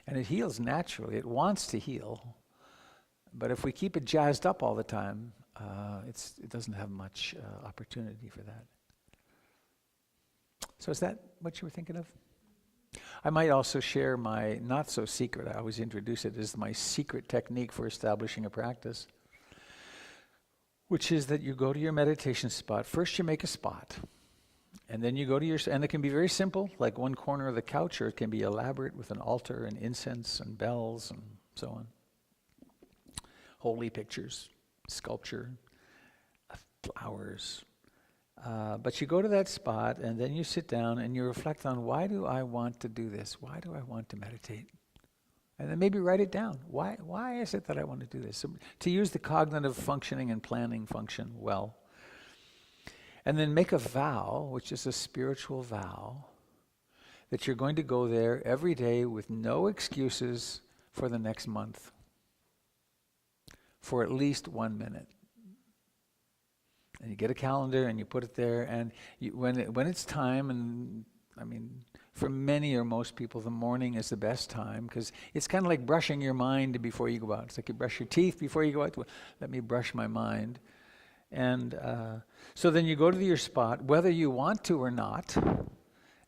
And it heals naturally, it wants to heal, but if we keep it jazzed up all the time, it doesn't have much opportunity for that. So is that what you were thinking of? I might also share my not so secret, I always introduce it as my secret technique for establishing a practice, which is that you go to your meditation spot. First you make a spot, and then you go to and it can be very simple, like one corner of the couch, or it can be elaborate with an altar and incense and bells and so on. Holy pictures, sculpture, flowers. But you go to that spot and then you sit down and you reflect on, why do I want to do this? Why do I want to meditate? And then maybe write it down. Why is it that I want to do this? So to use the cognitive functioning and planning function well. And then make a vow, which is a spiritual vow, that you're going to go there every day with no excuses for the next month, for at least 1 minute. And you get a calendar and you put it there, and when it's time, and I mean, for many or most people, the morning is the best time, because it's kind of like brushing your mind before you go out. It's like you brush your teeth before you go out. Let me brush my mind. And so then you go to your spot, whether you want to or not.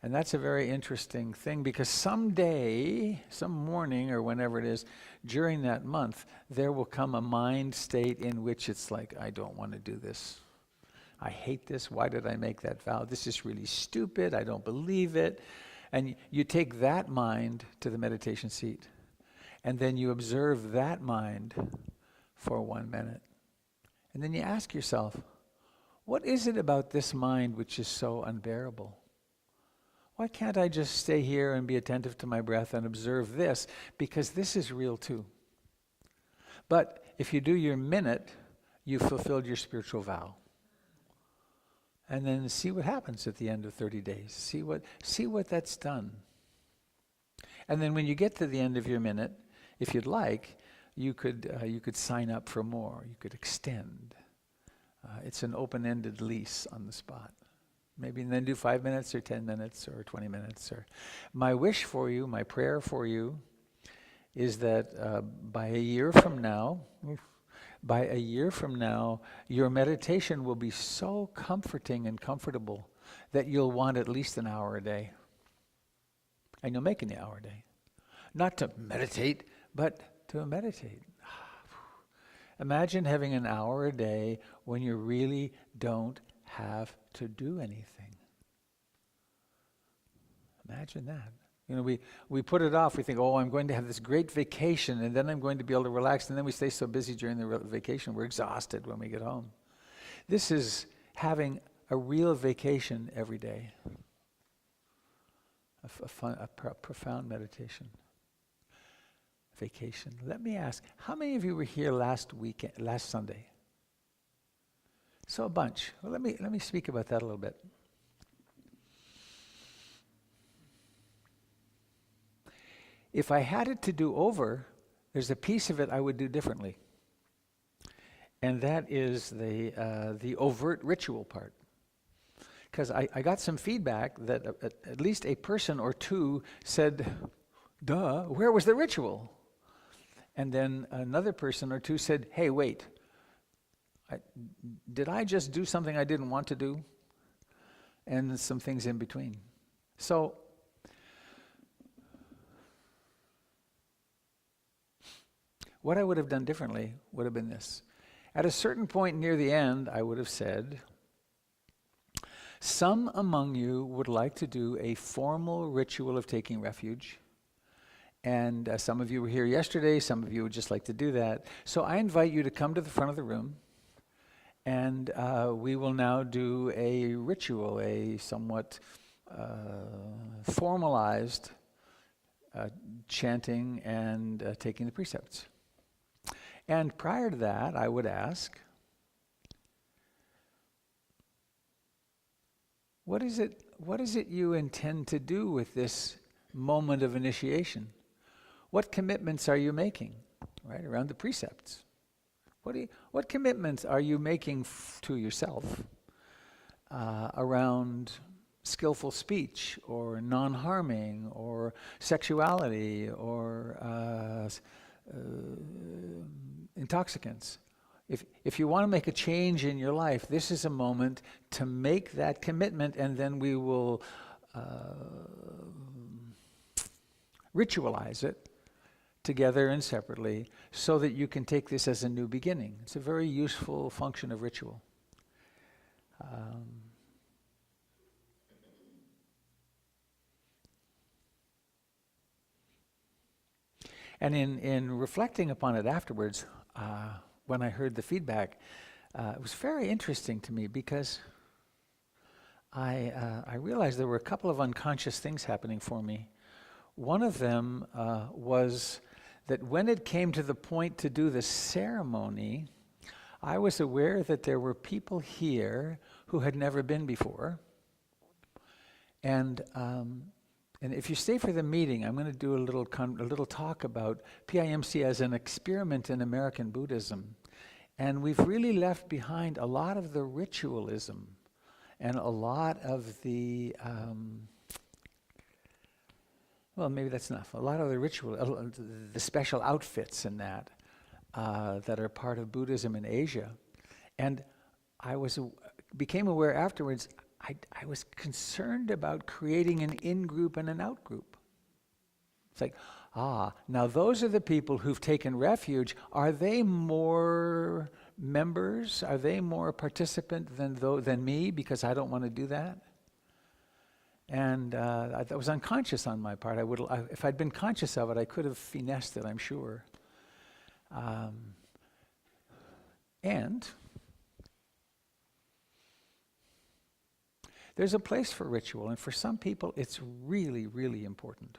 And that's a very interesting thing, because someday, some morning or whenever it is, during that month, there will come a mind state in which it's like, I don't want to do this. I hate this. Why did I make that vow? This is really stupid. I don't believe it. And you take that mind to the meditation seat, and then you observe that mind for 1 minute. And then you ask yourself, what is it about this mind which is so unbearable? Why can't I just stay here and be attentive to my breath and observe this? Because this is real too. But if you do your minute, you've fulfilled your spiritual vow. And then see what happens at the end of 30 days. See what that's done. And then when you get to the end of your minute, if you'd like, you could sign up for more. You could extend. It's an open-ended lease on the spot. Maybe then do 5 minutes or 10 minutes or 20 minutes. Or my wish for you, my prayer for you, is that by a year from now, your meditation will be so comforting and comfortable that you'll want at least an hour a day. And you'll make an hour a day. Not to meditate, but to meditate. Imagine having an hour a day when you really don't have to do anything. Imagine that. You know, we put it off. We think, oh, I'm going to have this great vacation, and then I'm going to be able to relax, and then we stay so busy during the vacation, we're exhausted when we get home. This is having a real vacation every day. A profound meditation. Vacation. Let me ask, how many of you were here last Sunday? So a bunch. Well, let me speak about that a little bit. If I had it to do over, there's a piece of it I would do differently. And that is the overt ritual part. Because I got some feedback that at least a person or two said, duh, where was the ritual? And then another person or two said, hey, wait, did I just do something I didn't want to do? And some things in between. So, what I would have done differently would have been this. At a certain point near the end, I would have said, some among you would like to do a formal ritual of taking refuge. And some of you were here yesterday, some of you would just like to do that. So I invite you to come to the front of the room, and we will now do a ritual, a somewhat formalized chanting and taking the precepts. And prior to that, I would ask, what is it you intend to do with this moment of initiation? What commitments are you making, right, around the precepts? What commitments are you making to yourself around skillful speech or non-harming or sexuality or intoxicants? If you want to make a change in your life, this is a moment to make that commitment, and then we will ritualize it together and separately so that you can take this as a new beginning. It's a very useful function of ritual. And in reflecting upon it afterwards, when I heard the feedback, it was very interesting to me because I realized there were a couple of unconscious things happening for me. One of them was that when it came to the point to do the ceremony, I was aware that there were people here who had never been before. And if you stay for the meeting, I'm going to do a little talk about PIMC as an experiment in American Buddhism. And we've really left behind a lot of the ritualism and a lot of the, well, maybe that's enough. A lot of the ritual, the special outfits and that are part of Buddhism in Asia. And I became aware afterwards, I was concerned about creating an in-group and an out-group. It's like, now those are the people who've taken refuge. Are they more members? Are they more participant than me because I don't want to do that? And that was unconscious on my part. If I'd been conscious of it, I could have finessed it, I'm sure. And there's a place for ritual, and for some people, it's really, really important.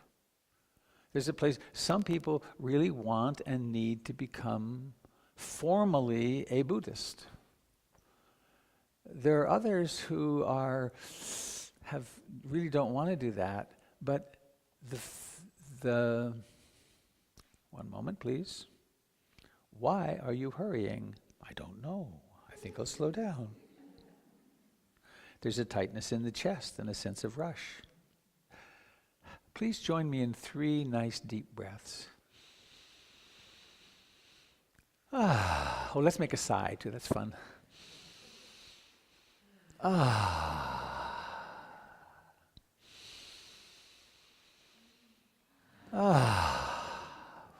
There's a place, some people really want and need to become formally a Buddhist. There are others who really don't want to do that, but one moment, please. Why are you hurrying? I don't know. I think I'll slow down. There's a tightness in the chest and a sense of rush. Please join me in 3 nice deep breaths. Oh, let's make a sigh too, that's fun.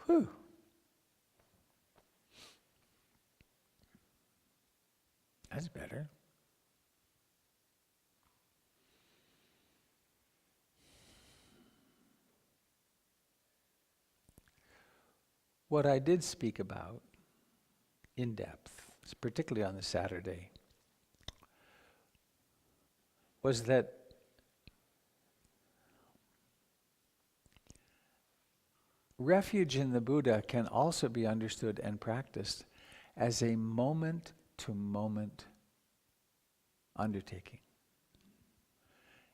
Whew. That's better. What I did speak about in depth, particularly on the Saturday, was that refuge in the Buddha can also be understood and practiced as a moment-to-moment undertaking.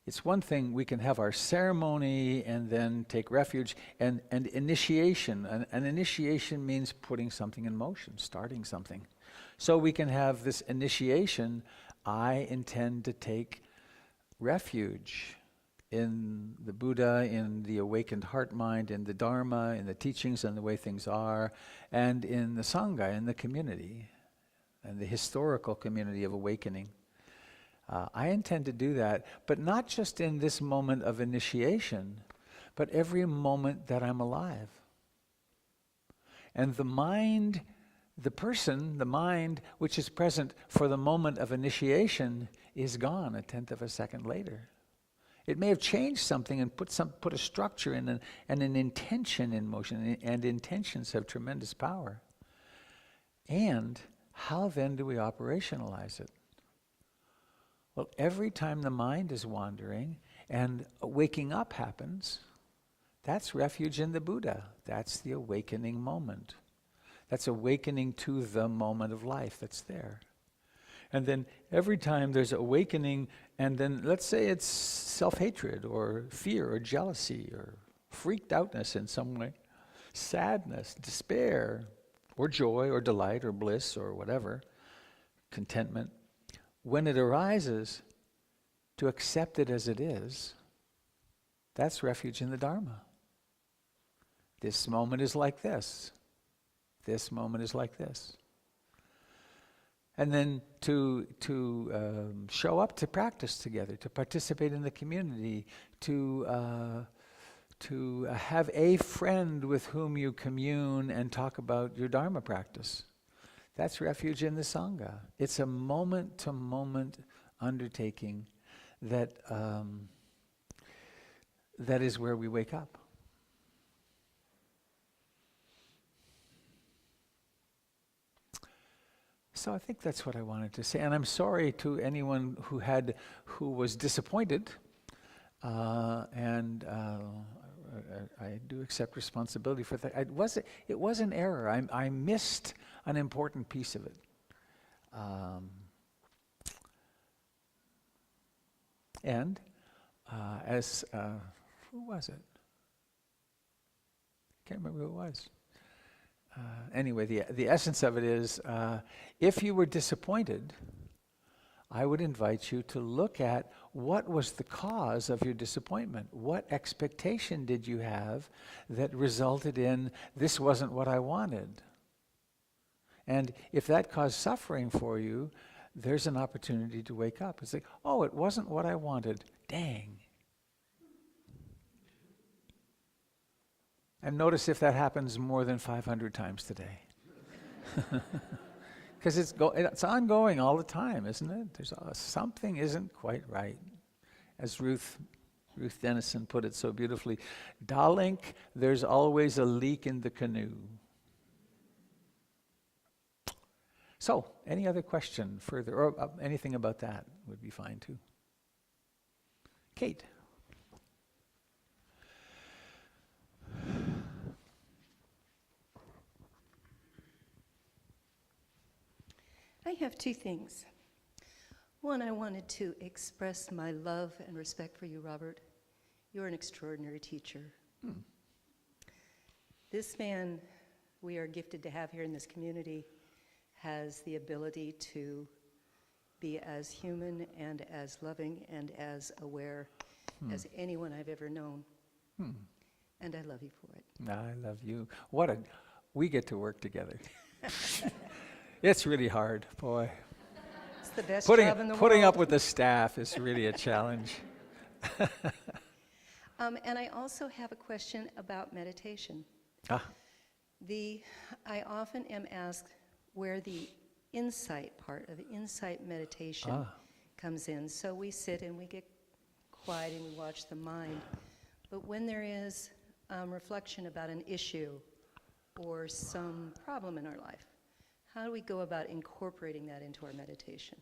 It's one thing we can have our ceremony and then take refuge and initiation. An initiation means putting something in motion, starting something. So we can have this initiation. I intend to take refuge in the Buddha, in the awakened heart-mind, in the Dharma, in the teachings and the way things are, and in the Sangha, in the community, and the historical community of awakening. I intend to do that, but not just in this moment of initiation, but every moment that I'm alive. And the mind, the mind which is present for the moment of initiation is gone a tenth of a second later. It may have changed something and put a structure in and an intention in motion, and intentions have tremendous power. And how then do we operationalize it? Well, every time the mind is wandering and waking up happens, that's refuge in the Buddha. That's the awakening moment. That's awakening to the moment of life that's there. And then every time there's awakening, and then let's say it's self-hatred or fear or jealousy or freaked outness in some way, sadness, despair, or joy or delight or bliss or whatever, contentment. When it arises, to accept it as it is, that's refuge in the Dharma. This moment is like this. This moment is like this. And then to show up to practice together, to participate in the community, to have a friend with whom you commune and talk about your Dharma practice. That's refuge in the Sangha. It's a moment-to-moment undertaking that is where we wake up. So I think that's what I wanted to say, and I'm sorry to anyone who was disappointed, and I do accept responsibility for that. It was an error. I missed an important piece of it. And as who was it? Can't remember who it was. Anyway, the essence of it is, if you were disappointed, I would invite you to look at what was the cause of your disappointment. What expectation did you have that resulted in this wasn't what I wanted? And if that caused suffering for you, there's an opportunity to wake up and say, oh, it wasn't what I wanted. Dang. And notice if that happens more than 500 times today. Because it's ongoing all the time, isn't it? There's something isn't quite right. As Ruth Dennison put it so beautifully, darling, there's always a leak in the canoe. So, any other question further, or anything about that would be fine too. Kate. I have two things. One, I wanted to express my love and respect for you, Robert. You're an extraordinary teacher. This man we are gifted to have here in this community has the ability to be as human and as loving and as aware as anyone I've ever known. And I love you for it. I love you. We get to work together. It's really hard, boy. It's the best job in the world. Putting up with the staff is really a challenge. And I also have a question about meditation. I often am asked where the insight part of the insight meditation comes in. So we sit and we get quiet and we watch the mind. But when there is reflection about an issue or some problem in our life, how do we go about incorporating that into our meditation?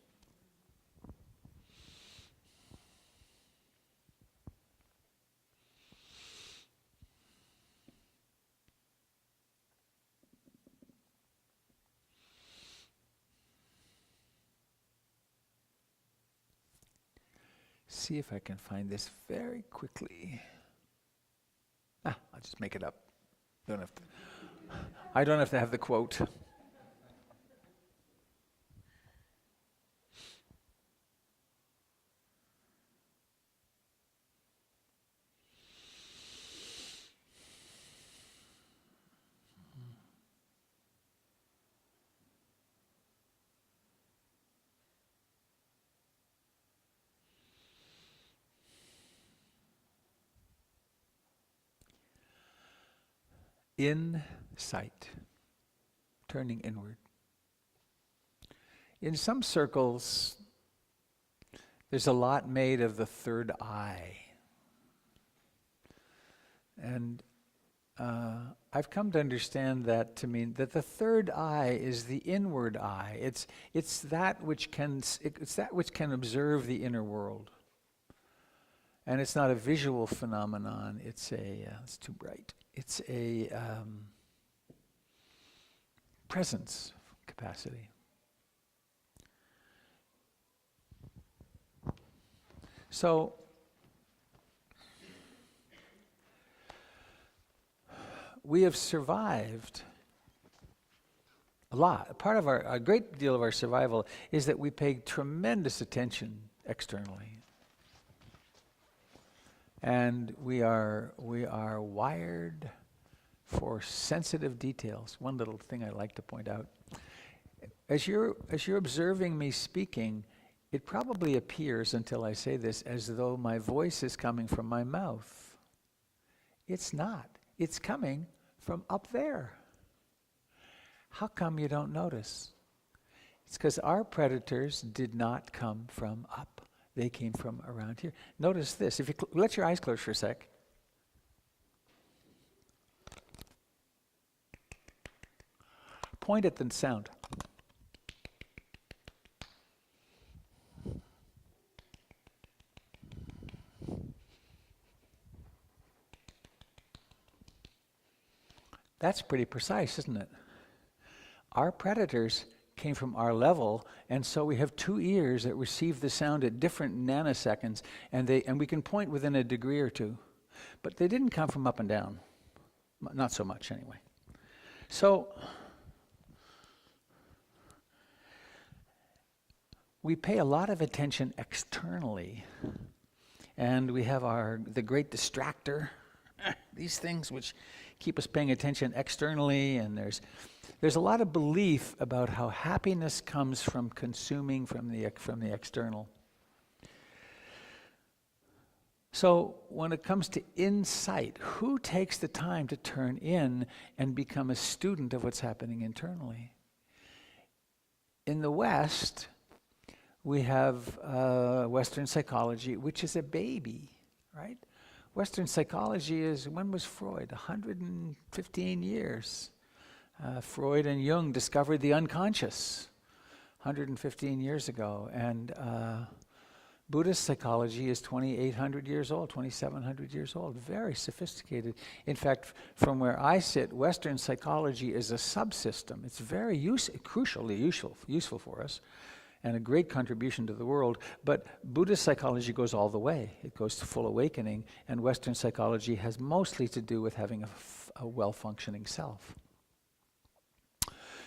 See if I can find this very quickly. I'll just make it up. I don't have to have the quote. Insight, turning inward. In some circles, there's a lot made of the third eye. And I've come to understand that to mean that the third eye is the inward eye. It's that which can observe the inner world. And it's not a visual phenomenon. It's too bright. It's a presence capacity. So we have survived a lot. A great deal of our survival is that we pay tremendous attention externally. And we are wired for sensitive details. One little thing I like to point out. As you're observing me speaking, it probably appears, until I say this, as though my voice is coming from my mouth. It's not. It's coming from up there. How come you don't notice? It's because our predators did not come from up. They came from around here. Notice this. If you let your eyes close for a sec. Point at the sound. That's pretty precise, isn't it? Our predators came from our level, and so we have two ears that receive the sound at different nanoseconds, and we can point within a degree or two. But they didn't come from up and down. Not so much, anyway. So we pay a lot of attention externally, and we have the great distractor, these things which keep us paying attention externally, and there's a lot of belief about how happiness comes from consuming from the external. So when it comes to insight, who takes the time to turn in and become a student of what's happening internally? In the West, we have Western psychology, which is a baby, right? Western psychology is, when was Freud? 115 years. Freud and Jung discovered the unconscious 115 years ago. And Buddhist psychology is 2,800 years old, 2,700 years old, very sophisticated. In fact, from where I sit, Western psychology is a subsystem. It's very crucially useful for us, and a great contribution to the world. But Buddhist psychology goes all the way. It goes to full awakening, and Western psychology has mostly to do with having a well-functioning self.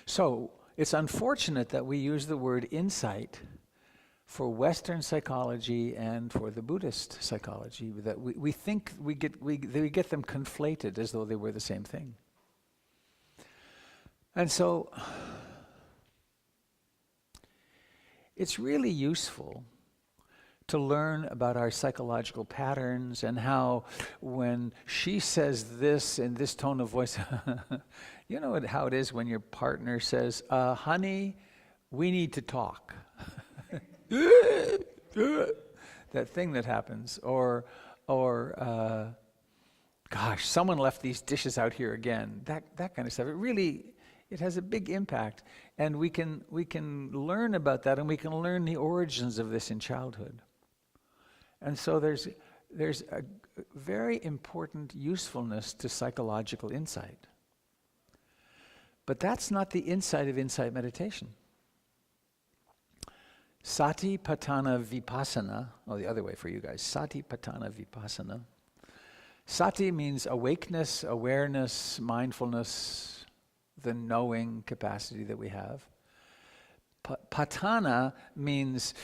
So it's unfortunate that we use the word insight for Western psychology and for the Buddhist psychology, that we think we get them conflated as though they were the same thing. And so it's really useful to learn about our psychological patterns and how when she says this in this tone of voice, you know how it is when your partner says, honey, we need to talk. That thing that happens, or gosh, someone left these dishes out here again. That kind of stuff. It has a big impact, and we can learn about that, and we can learn the origins of this in childhood. And so there's a very important usefulness to psychological insight. But that's not the insight of insight meditation. Satipatthana Vipassana, the other way for you guys, Satipatthana Vipassana. Sati means awakeness, awareness, mindfulness, the knowing capacity that we have. Patthana means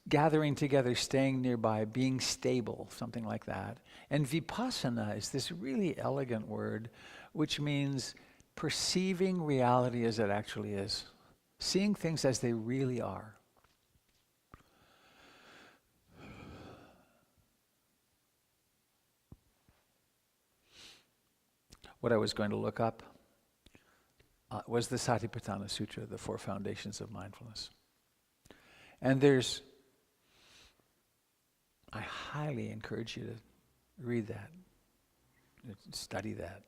gathering together, staying nearby, being stable, something like that. And Vipassana is this really elegant word, which means perceiving reality as it actually is, seeing things as they really are. What I was going to look up was the Satipatthana Sutra, the Four Foundations of Mindfulness. And I highly encourage you to read that, study that.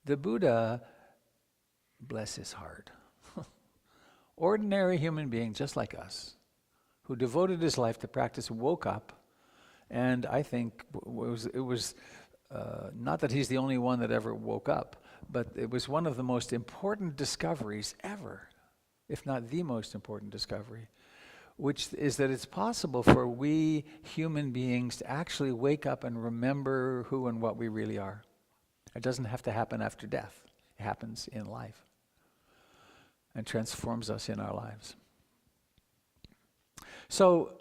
The Buddha, bless his heart, ordinary human being just like us, who devoted his life to practice, woke up, and I think it was not that he's the only one that ever woke up, but it was one of the most important discoveries ever, if not the most important discovery, which is that it's possible for we human beings to actually wake up and remember who and what we really are. It doesn't have to happen after death. It happens in life and transforms us in our lives. So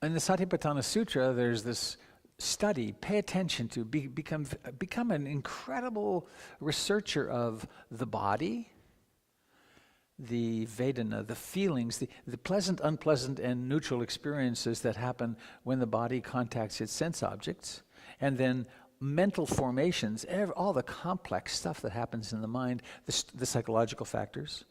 in the Satipatthana Sutra, there's this study, pay attention to, become an incredible researcher of the body, the Vedana, the feelings, the pleasant, unpleasant, and neutral experiences that happen when the body contacts its sense objects, and then mental formations, all the complex stuff that happens in the mind, the psychological factors,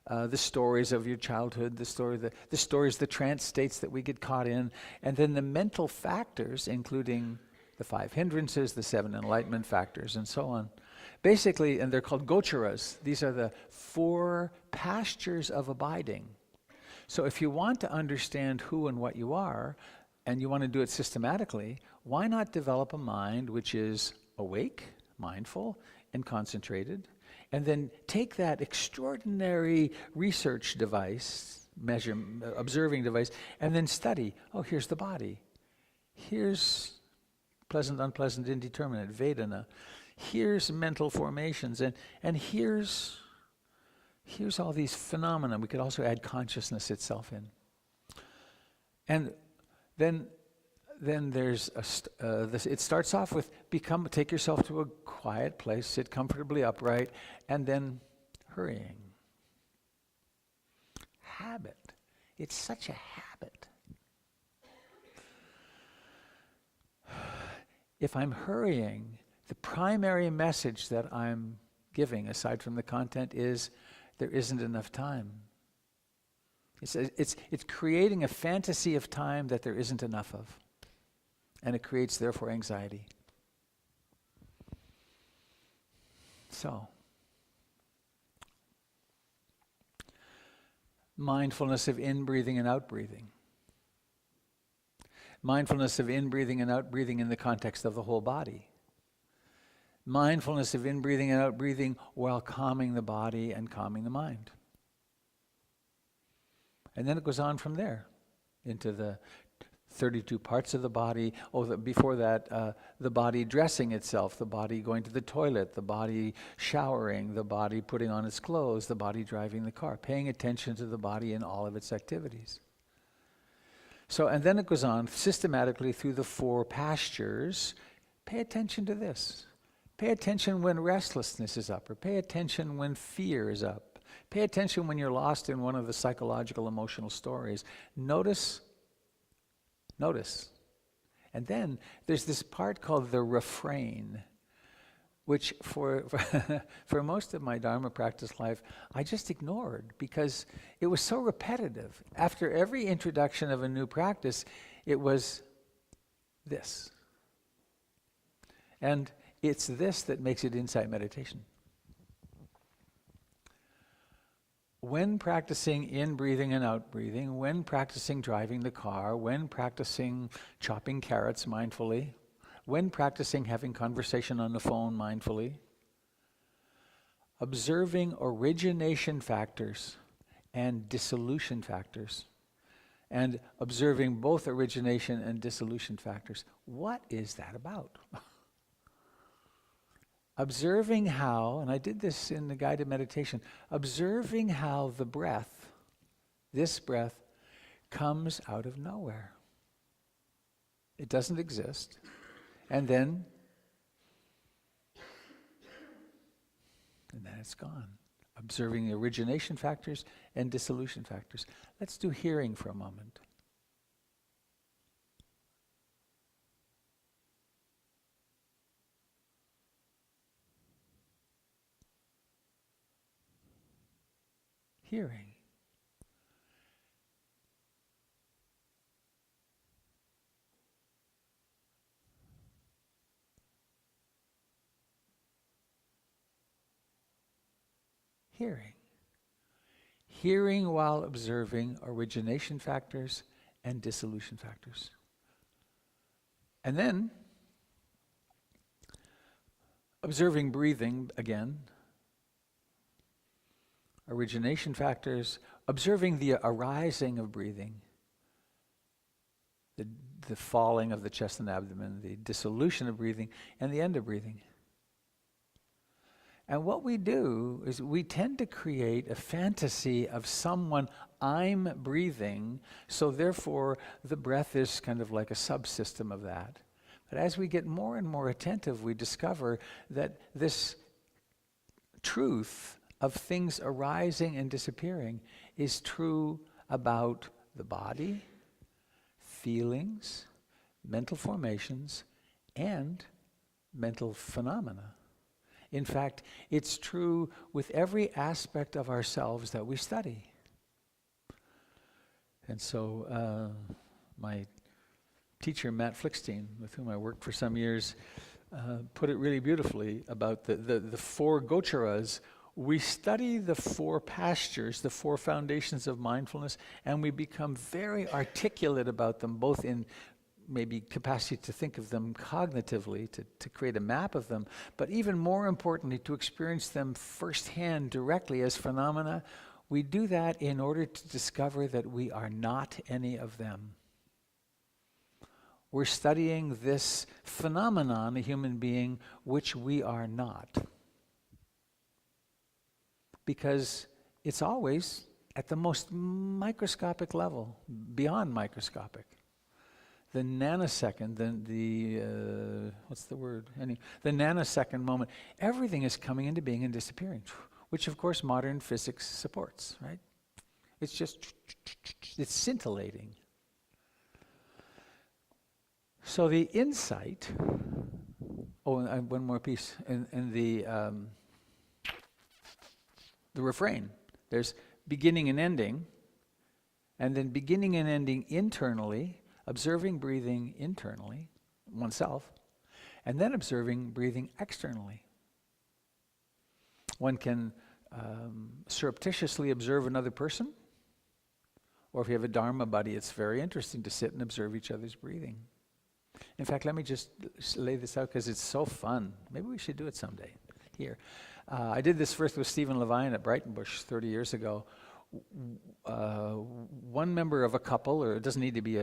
the stories of your childhood, the stories, the trance states that we get caught in, and then the mental factors, including the 5 hindrances, the 7 enlightenment factors, and so on. Basically, and they're called gocharas. These are the 4 pastures of abiding. So if you want to understand who and what you are, and you want to do it systematically, why not develop a mind which is awake, mindful, and concentrated, and then take that extraordinary research device, observing device, and then study. Oh, here's the body. Here's pleasant, unpleasant, indeterminate, Vedana. Here's mental formations, and here's all these phenomena. We could also add consciousness itself in. And then there's it starts off with take yourself to a quiet place, sit comfortably upright, and then hurrying. Habit. It's such a habit. If I'm hurrying, the primary message that I'm giving, aside from the content, is there isn't enough time. It's creating a fantasy of time that there isn't enough of. And it creates, therefore, anxiety. So, mindfulness of in-breathing and out-breathing. Mindfulness of in-breathing and out-breathing in the context of the whole body. Mindfulness of in-breathing and out-breathing while calming the body and calming the mind. And then it goes on from there into the 32 parts of the body. Before that, the body dressing itself, the body going to the toilet, the body showering, the body putting on its clothes, the body driving the car, paying attention to the body in all of its activities. So, and then it goes on systematically through the 4 pastures. Pay attention to this. Pay attention when restlessness is up, or pay attention when fear is up. Pay attention when you're lost in one of the psychological emotional stories. Notice. And then there's this part called the refrain, which for most of my Dharma practice life, I just ignored because it was so repetitive. After every introduction of a new practice, it was this. And it's this that makes it insight meditation. When practicing in-breathing and out-breathing, when practicing driving the car, when practicing chopping carrots mindfully, when practicing having conversation on the phone mindfully, observing origination factors and dissolution factors, and observing both origination and dissolution factors. What is that about? Observing how, and I did this in the guided meditation, observing how the breath, this breath, comes out of nowhere. It doesn't exist. And then it's gone. Observing the origination factors and dissolution factors. Let's do hearing for a moment. Hearing. Hearing. Hearing while observing origination factors and dissolution factors. And then observing breathing again. Origination factors, observing the arising of breathing, the falling of the chest and abdomen, the dissolution of breathing, and the end of breathing. And what we do is we tend to create a fantasy of someone, I'm breathing, so therefore the breath is kind of like a subsystem of that. But as we get more and more attentive, we discover that this truth of things arising and disappearing is true about the body, feelings, mental formations, and mental phenomena. In fact, it's true with every aspect of ourselves that we study. And so my teacher, Matt Flickstein, with whom I worked for some years, put it really beautifully about the 4 gocharas We study the four pastures, the four foundations of mindfulness, and we become very articulate about them, both in maybe capacity to think of them cognitively, to create a map of them, but even more importantly, to experience them firsthand, directly as phenomena. We do that in order to discover that we are not any of them. We're studying this phenomenon, a human being, which we are not. Because it's always at the most microscopic level, beyond microscopic. The nanosecond, what's the word? The nanosecond moment, everything is coming into being and disappearing, which of course modern physics supports, right? It's just, it's scintillating. So the insight, and one more piece, in the refrain, there's beginning and ending, and then beginning and ending internally, observing breathing internally, oneself, and then observing breathing externally. One can surreptitiously observe another person, or if you have a Dharma buddy, it's very interesting to sit and observe each other's breathing. In fact, let me just lay this out because it's so fun. Maybe we should do it someday here. I did this first with Stephen Levine at Breitenbush 30 years ago. One member of a couple, or it doesn't need to be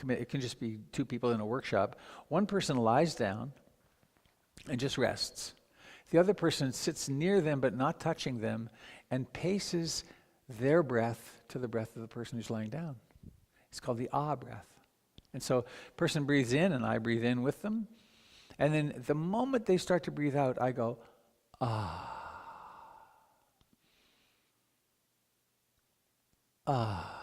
it can just be two people in a workshop. One person lies down and just rests. The other person sits near them but not touching them and paces their breath to the breath of the person who's lying down. It's called the ah breath. And so person breathes in and I breathe in with them. And then the moment they start to breathe out, I go, ah. Ah.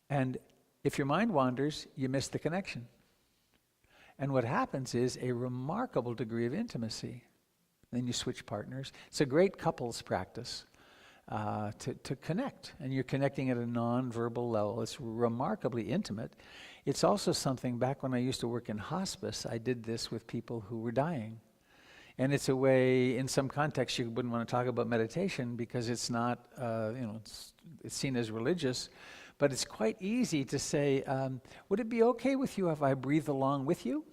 And if your mind wanders, you miss the connection. And what happens is a remarkable degree of intimacy. Then you switch partners. It's a great couples practice to connect. And you're connecting at a non-verbal level. It's remarkably intimate. It's also something, back when I used to work in hospice, I did this with people who were dying. And it's a way, in some contexts, you wouldn't want to talk about meditation because it's not, it's seen as religious. But it's quite easy to say, would it be okay with you if I breathe along with you?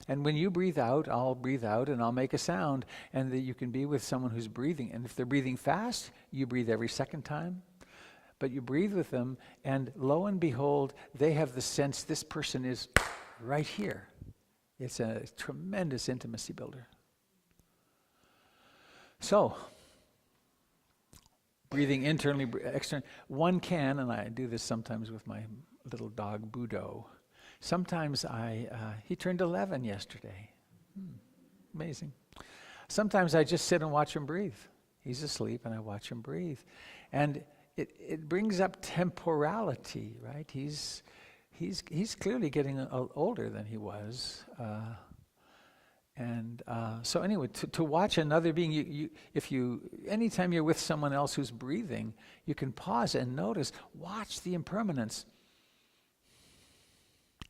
And when you breathe out, I'll breathe out and I'll make a sound. And that you can be with someone who's breathing. And if they're breathing fast, you breathe every second time. But you breathe with them, and lo and behold, they have the sense this person is right here. It's a tremendous intimacy builder. So, breathing internally, externally. One can, and I do this sometimes with my little dog, Budo. Sometimes he turned 11 yesterday. Amazing. Sometimes I just sit and watch him breathe. He's asleep and I watch him breathe. And it brings up temporality, right? He's clearly getting older than he was. So anyway, to watch another being, anytime you're with someone else who's breathing, you can pause and notice, watch the impermanence.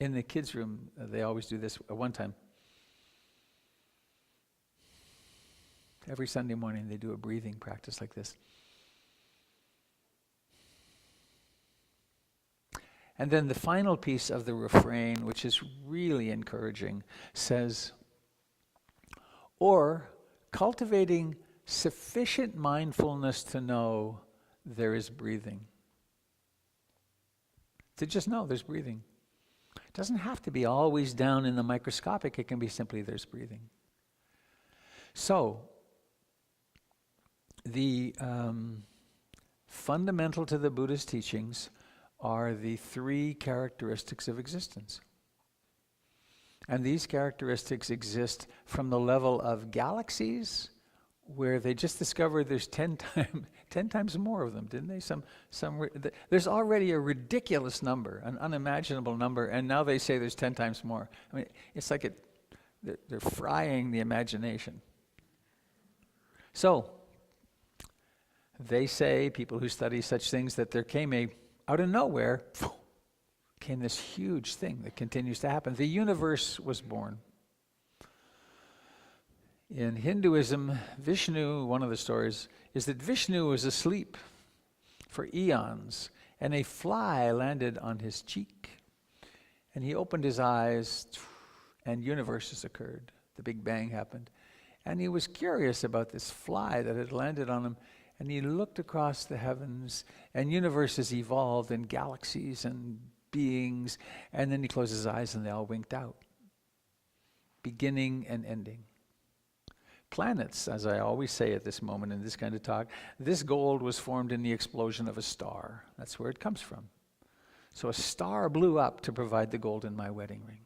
In the kids' room, they always do this at one time. Every Sunday morning, they do a breathing practice like this. And then the final piece of the refrain, which is really encouraging, says, or cultivating sufficient mindfulness to know there is breathing. To just know there's breathing. It doesn't have to be always down in the microscopic. It can be simply there's breathing. So, the fundamental to the Buddha's teachings are the three characteristics of existence. And these characteristics exist from the level of galaxies, where they just discovered there's 10 times more of them, didn't they? There's already a ridiculous number, an unimaginable number, and now they say there's 10 times more. I mean, it's like they're frying the imagination. So, they say, people who study such things, that there came out of nowhere, came this huge thing that continues to happen. The universe was born. In Hinduism, Vishnu, one of the stories, is that Vishnu was asleep for eons, and a fly landed on his cheek. And he opened his eyes, and universes occurred. The Big Bang happened. And he was curious about this fly that had landed on him, and he looked across the heavens, and universes evolved, and galaxies and beings, and then he closed his eyes, and they all winked out. Beginning and ending. Planets, as I always say at this moment in this kind of talk, this gold was formed in the explosion of a star. That's where it comes from. So a star blew up to provide the gold in my wedding ring.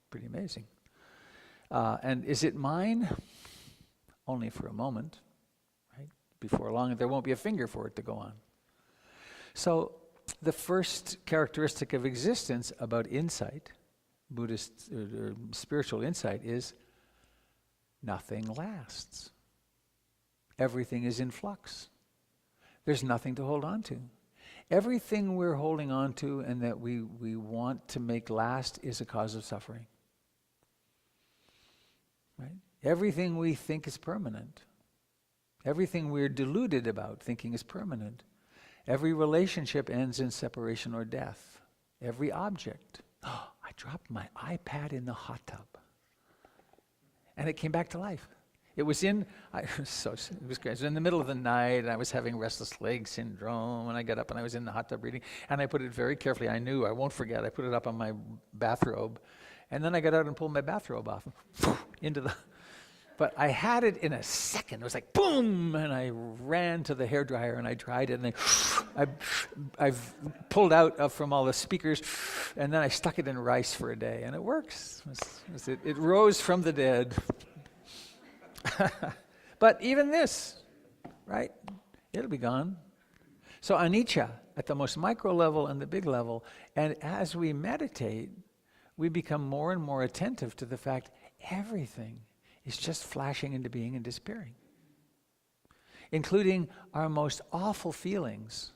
Pretty amazing. And is it mine? Only for a moment, right? Before long, there won't be a finger for it to go on. So the first characteristic of existence about insight, Buddhist or spiritual insight, is nothing lasts. Everything is in flux. There's nothing to hold on to. Everything we're holding on to and that we want to make last is a cause of suffering. Right? Everything we think is permanent. Everything we're deluded about thinking is permanent. Every relationship ends in separation or death. Every object. Oh, I dropped my iPad in the hot tub. And it came back to life. It was in, it was great. It was in the middle of the night, and I was having restless leg syndrome, and I got up and I was in the hot tub reading, and I put it very carefully. I knew, I won't forget, I put it up on my bathrobe, and then I got out and pulled my bathrobe off, into the, but I had it in a second. It was like, boom, and I ran to the hairdryer, and I dried it, and I've pulled out from all the speakers, and then I stuck it in rice for a day, and it works. It rose from the dead. But even this, right, it'll be gone. So anicca, at the most micro level and the big level, and as we meditate, we become more and more attentive to the fact everything is just flashing into being and disappearing, including our most awful feelings,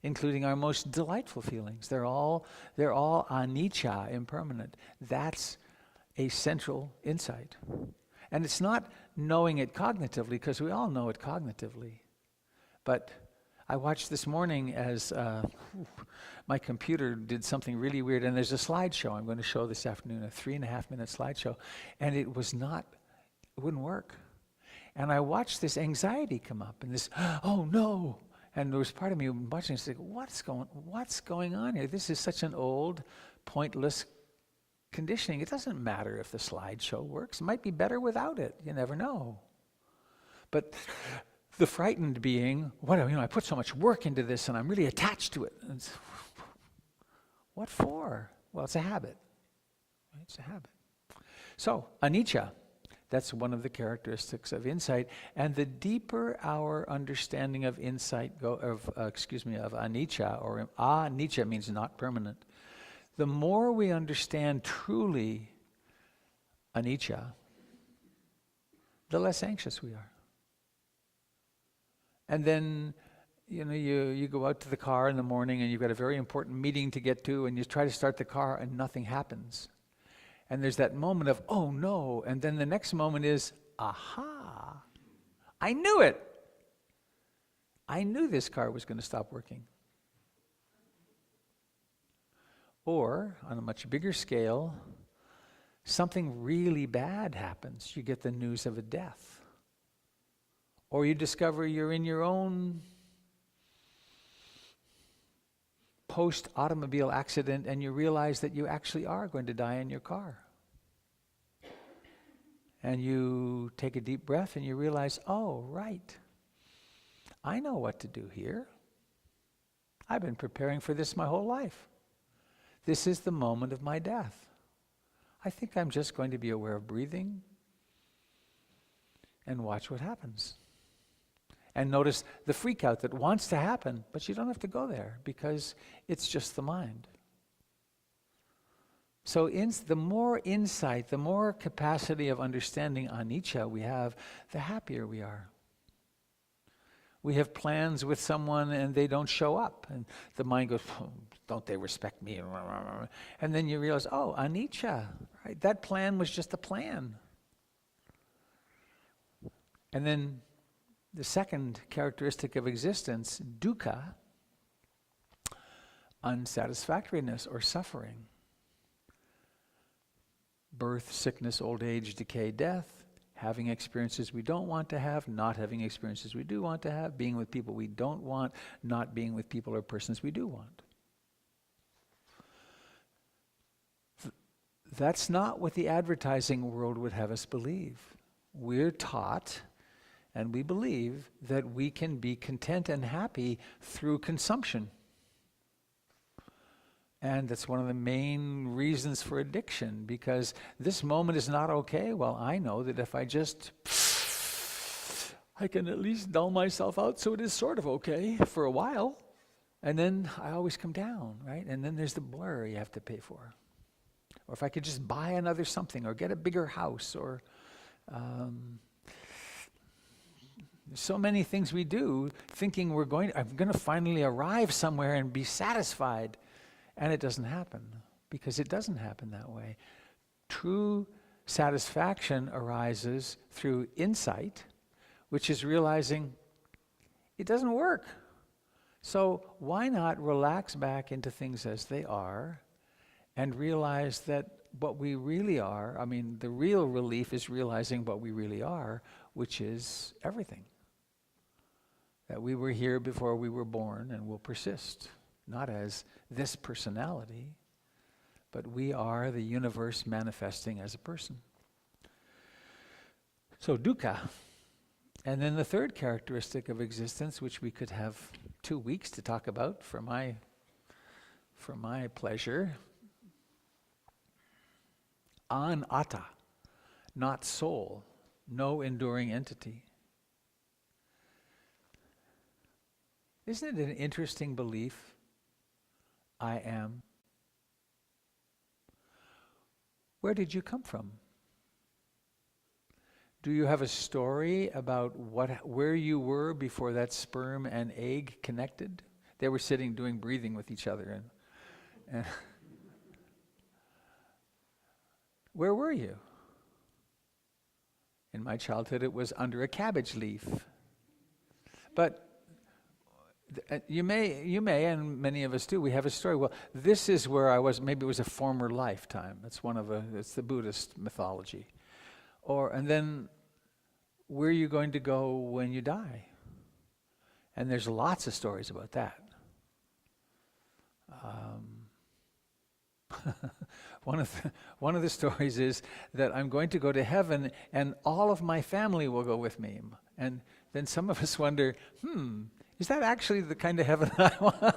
including our most delightful feelings. They're all anicca, impermanent. That's a central insight. And it's not knowing it cognitively, because we all know it cognitively. But I watched this morning as my computer did something really weird, and there's a slideshow I'm going to show this afternoon, a 3.5-minute slideshow, and it wouldn't work. And I watched this anxiety come up, and this, oh no, and there was part of me watching and saying, what's going on here? This is such an old, pointless conditioning. It doesn't matter if the slideshow works. It might be better without it. You never know. But the frightened being, I put so much work into this and I'm really attached to it. And what for? Well, it's a habit. Right? It's a habit. So, anicca, that's one of the characteristics of insight. And the deeper our understanding of insight, of anicca, or anicca means not permanent. The more we understand truly anicca, the less anxious we are. And then, you go out to the car in the morning and you've got a very important meeting to get to, and you try to start the car and nothing happens. And there's that moment of, oh no, and then the next moment is, aha, I knew it. I knew this car was going to stop working. Or, on a much bigger scale, something really bad happens. You get the news of a death. Or you discover you're in your own post-automobile accident and you realize that you actually are going to die in your car. And you take a deep breath and you realize, oh, right, I know what to do here. I've been preparing for this my whole life. This is the moment of my death. I think I'm just going to be aware of breathing and watch what happens. And notice the freak out that wants to happen, but you don't have to go there because it's just the mind. So the more insight, the more capacity of understanding anicca we have, the happier we are. We have plans with someone and they don't show up. And the mind goes, oh, don't they respect me? And then you realize, oh, anicca, right? That plan was just a plan. And then the second characteristic of existence, dukkha, unsatisfactoriness or suffering. Birth, sickness, old age, decay, death, having experiences we don't want to have, not having experiences we do want to have, being with people we don't want, not being with people or persons we do want. That's not what the advertising world would have us believe. We're taught and we believe that we can be content and happy through consumption. And that's one of the main reasons for addiction, because this moment is not okay. Well, I know that if I can at least dull myself out so it is sort of okay for a while. And then I always come down, right? And then there's the blur you have to pay for. Or if I could just buy another something or get a bigger house, or there's so many things we do thinking I'm going to finally arrive somewhere and be satisfied. And it doesn't happen, because it doesn't happen that way. True satisfaction arises through insight, which is realizing it doesn't work. So why not relax back into things as they are and realize that what we really are, the real relief is realizing what we really are, which is everything. That we were here before we were born and will persist. Not as this personality, but we are the universe manifesting as a person. So dukkha. And then the third characteristic of existence, which we could have 2 weeks to talk about for my pleasure. Anatta, not soul, no enduring entity. Isn't it an interesting belief? I am. Where did you come from? Do you have a story about where you were before that sperm and egg connected? They were sitting doing breathing with each other. And where were you? In my childhood, it was under a cabbage leaf. But you may, and many of us do, we have a story. Well, this is where I was, maybe it was a former lifetime. It's the Buddhist mythology. And then, where are you going to go when you die? And there's lots of stories about that. One of the stories is that I'm going to go to heaven and all of my family will go with me. And then some of us wonder, is that actually the kind of heaven I want?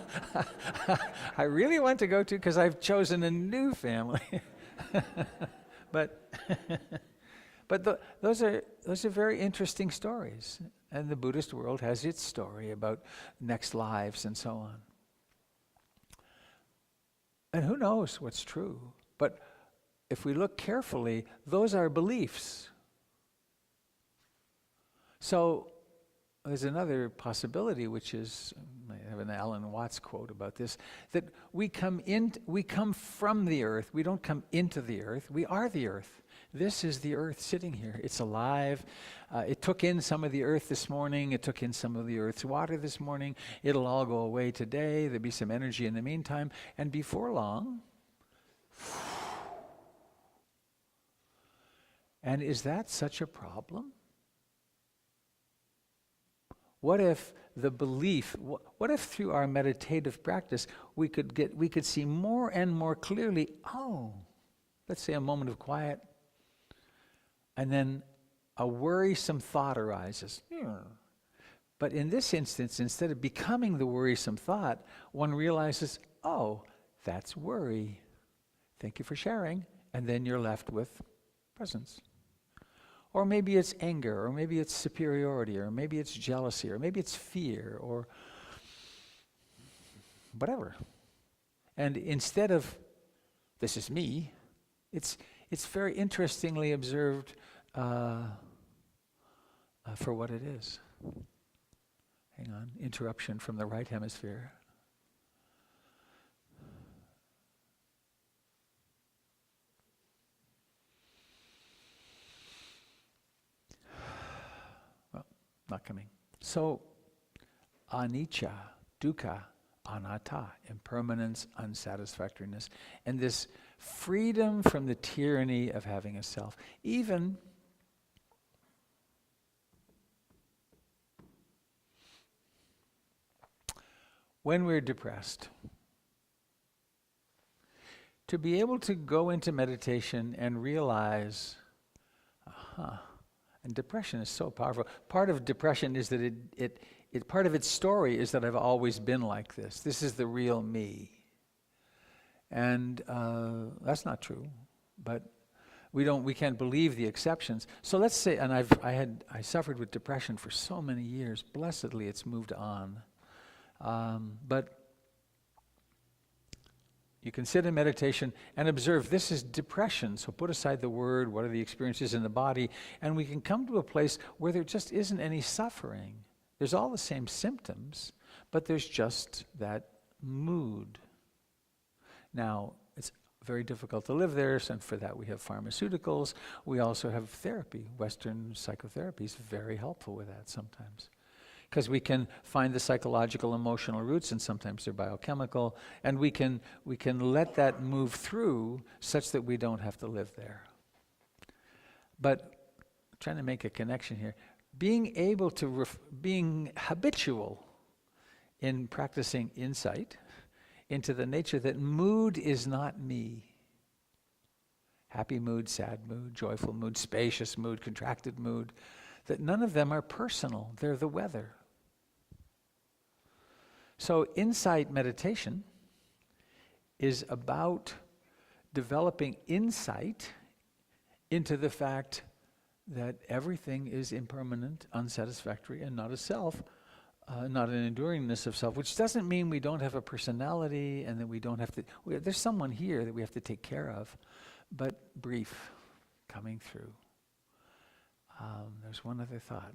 I really want to go to, because I've chosen a new family. But those are very interesting stories, and the Buddhist world has its story about next lives and so on. And who knows what's true? But if we look carefully, those are beliefs. So there's another possibility, which is, I have an Alan Watts quote about this, that we come from the earth. We don't come into the earth. We are the earth. This is the earth sitting here. It's alive. It took in some of the earth this morning. It took in some of the earth's water this morning. It'll all go away today. There'll be some energy in the meantime. And before long, and is that such a problem? What if the belief, what if through our meditative practice we could see more and more clearly, let's say a moment of quiet, and then a worrisome thought arises. But in this instance, instead of becoming the worrisome thought, one realizes, that's worry. Thank you for sharing. And then you're left with presence. Or maybe it's anger, or maybe it's superiority, or maybe it's jealousy, or maybe it's fear, or whatever. And instead of, this is me, it's very interestingly observed for what it is. Hang on, interruption from the right hemisphere. not coming. So, anicca, dukkha, anatta, impermanence, unsatisfactoriness, and this freedom from the tyranny of having a self. Even when we're depressed, to be able to go into meditation and realize, and depression is so powerful. Part of depression is that part of its story is that I've always been like this. This is the real me. And that's not true, but we can't believe the exceptions. So let's say, and I suffered with depression for so many years. Blessedly, it's moved on. But you can sit in meditation and observe this is depression. So put aside the word, what are the experiences in the body, and we can come to a place where there just isn't any suffering. There's all the same symptoms, but there's just that mood. Now, it's very difficult to live there, and for that we have pharmaceuticals. We also have therapy. Western psychotherapy is very helpful with that sometimes, because we can find the psychological, emotional roots, and sometimes they're biochemical, and we can let that move through such that we don't have to live there. But I'm trying to make a connection here. Being able to, being habitual in practicing insight into the nature that mood is not me. Happy mood, sad mood, joyful mood, spacious mood, contracted mood, that none of them are personal. They're the weather. So insight meditation is about developing insight into the fact that everything is impermanent, unsatisfactory, and not a self, not an enduringness of self, which doesn't mean we don't have a personality and that we don't have to, there's someone here that we have to take care of, but brief, coming through. There's one other thought.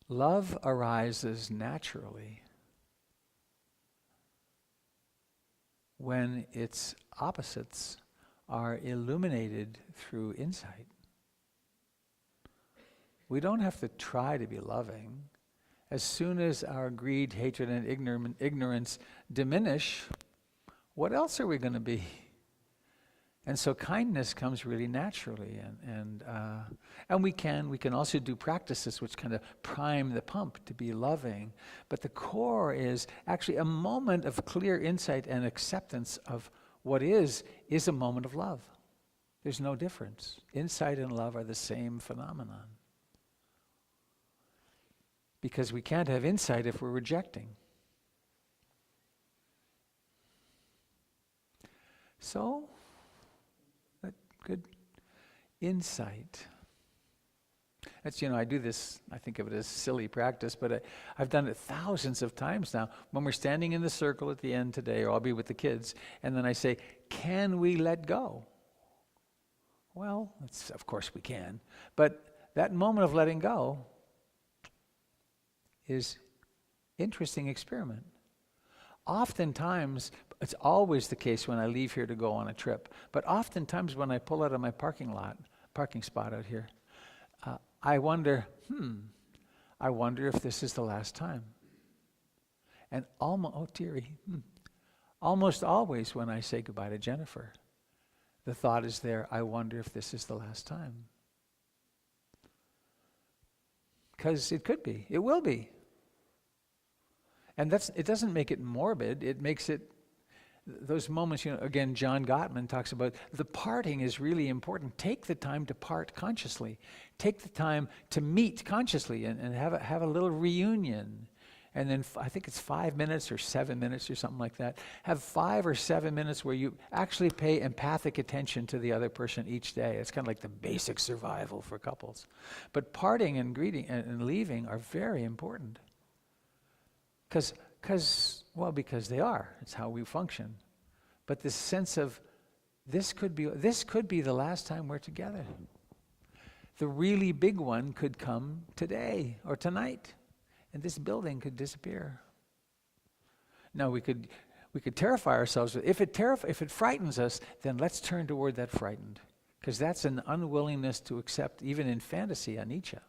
Love arises naturally when its opposites are illuminated through insight. We don't have to try to be loving. As soon as our greed, hatred, and ignorance diminish, what else are we going to be? And so kindness comes really naturally, and we can also do practices which kind of prime the pump to be loving. But the core is actually a moment of clear insight and acceptance of what is a moment of love. There's no difference. Insight and love are the same phenomenon. Because we can't have insight if we're rejecting. So, good insight. That's, I do this, I think of it as silly practice, but I've done it thousands of times now. When we're standing in the circle at the end today, or I'll be with the kids, and then I say, can we let go? Well, of course we can. But that moment of letting go is interesting experiment. Oftentimes, it's always the case when I leave here to go on a trip, but oftentimes when I pull out of my parking spot out here, I wonder if this is the last time. And almost always when I say goodbye to Jennifer, the thought is there, I wonder if this is the last time. Because it could be, it will be. And it doesn't make it morbid, it makes it, those moments, again, John Gottman talks about the parting is really important. Take the time to part consciously. Take the time to meet consciously and have a little reunion. And then I think it's 5 minutes or 7 minutes or something like that. Have 5 or 7 minutes where you actually pay empathic attention to the other person each day. It's kind of like the basic survival for couples. But parting and greeting and leaving are very important. Because they are. It's how we function. But this sense of this could be the last time we're together. The really big one could come today or tonight, and this building could disappear. Now we could We could terrify ourselves. If it frightens us, then let's turn toward that frightened. Because that's an unwillingness to accept, even in fantasy, anicca.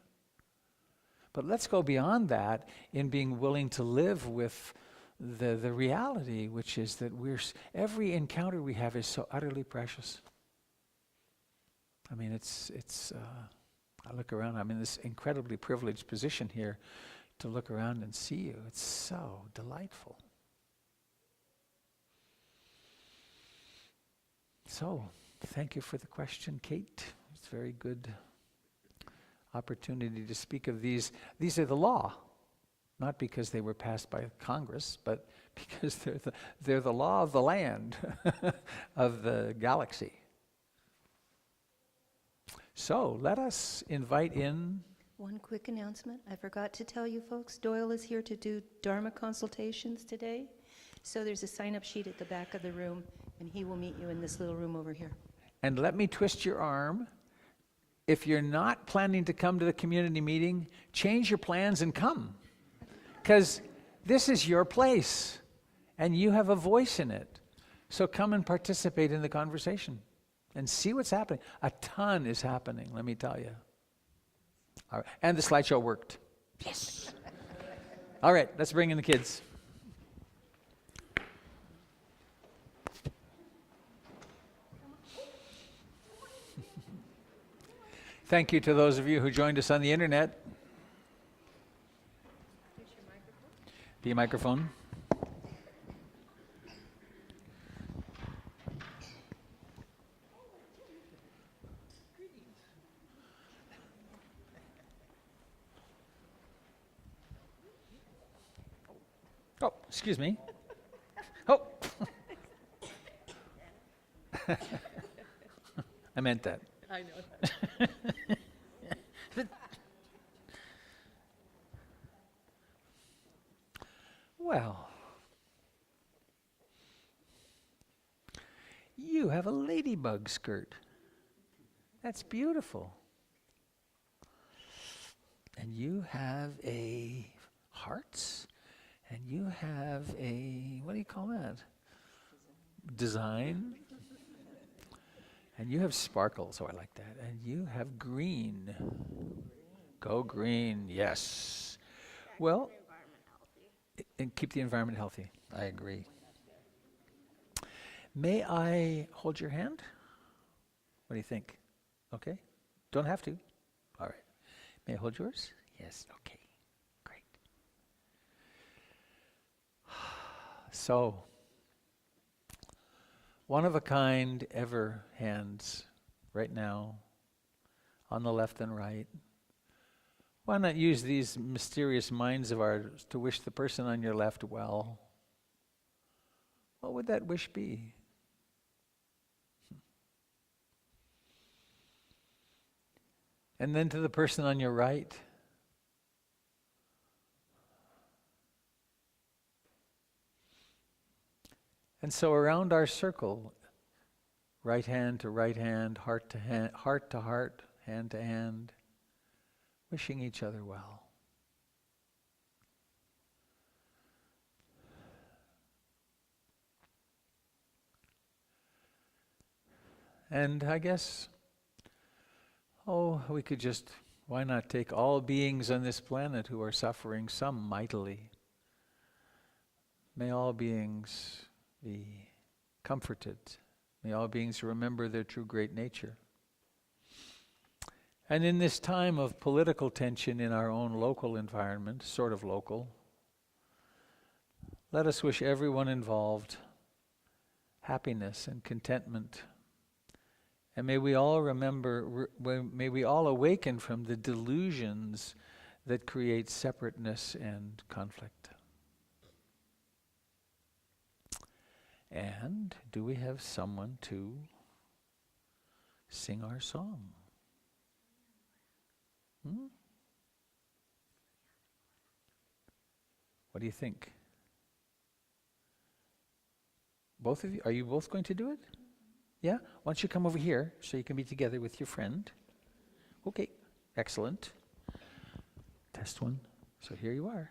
But let's go beyond that in being willing to live with the reality, which is that every encounter we have is so utterly precious. I mean, I look around, I'm in this incredibly privileged position here to look around and see you. It's so delightful. So, thank you for the question, Kate. It's a very good opportunity to speak of these. These are the law, not because they were passed by Congress, but because they're the law of the land, of the galaxy. So, let us invite in. One quick announcement. I forgot to tell you folks, Doyle is here to do Dharma consultations today. So there's a sign-up sheet at the back of the room, and he will meet you in this little room over here. And let me twist your arm. If you're not planning to come to the community meeting, change your plans and come. Because this is your place, and you have a voice in it. So come and participate in the conversation and see what's happening. A ton is happening, let me tell you. All right. And the slideshow worked. Yes. All right, let's bring in the kids. Thank you to those of you who joined us on the internet. The microphone. Oh, excuse me. Oh. I meant that. I know. Well, you have a ladybug skirt. That's beautiful. And you have a hearts, and you have a, what do you call that? Design. And you have sparkles, oh, I like that. And you have green. Go green, yes. Well, and keep the environment healthy. I agree. May I hold your hand? What do you think? Okay? Don't have to. All right. May I hold yours? Yes, okay. Great. So, one of a kind ever hands right now on the left and right. Why not use these mysterious minds of ours to wish the person on your left well? What would that wish be? And then to the person on your right. And so around our circle, right hand to right hand, heart to heart, hand to hand, wishing each other well. And I guess, we could just, why not take all beings on this planet who are suffering, some mightily. May all beings be comforted. May all beings remember their true great nature. And in this time of political tension in our own local environment, sort of local, let us wish everyone involved happiness and contentment. And may we all remember, may we all awaken from the delusions that create separateness and conflict. And do we have someone to sing our song? What do you think? Both of you? Are you both going to do it? Yeah? Why don't you come over here so you can be together with your friend? Okay, excellent. Test one. So here you are.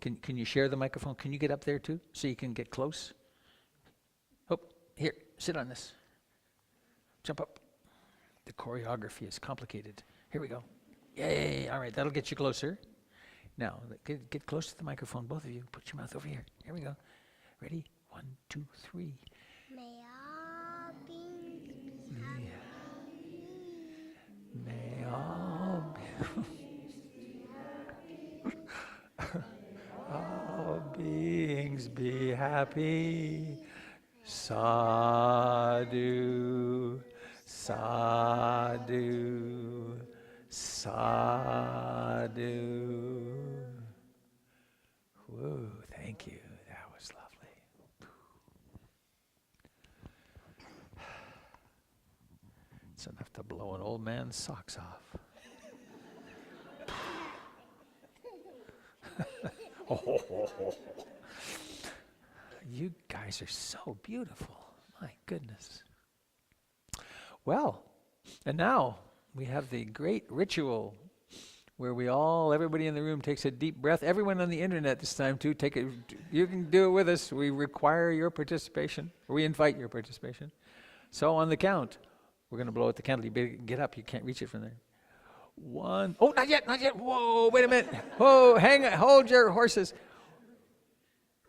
Can you share the microphone? Can you get up there too, so you can get close? Oh, here, sit on this. Jump up. The choreography is complicated. Here we go. Yay! All right, that'll get you closer. Now, get close to the microphone, both of you. Put your mouth over here. Here we go. Ready? 1, 2, 3. May all beings be May all all beings be happy. Sadhu, sadhu, sadhu. Whoa, thank you. That was lovely. It's enough to blow an old man's socks off. You guys are so beautiful. My goodness. Well, and now we have the great ritual where everybody in the room takes a deep breath. Everyone on the internet this time too, you can do it with us. We require your participation. We invite your participation. So on the count, we're going to blow out the candle. You better get up. You can't reach it from there. 1. Oh, not yet. Whoa, wait a minute. Whoa, hold your horses.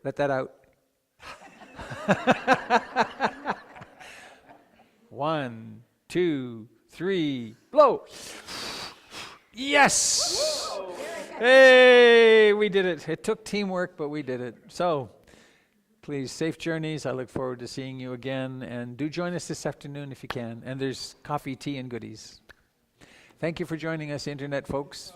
Let that out. 1, 2, 3, blow. Yes! Whoa. Hey, we did it. It took teamwork, but we did it. So, please, safe journeys. I look forward to seeing you again. And do join us this afternoon if you can. And there's coffee, tea, and goodies. Thank you for joining us, Internet folks.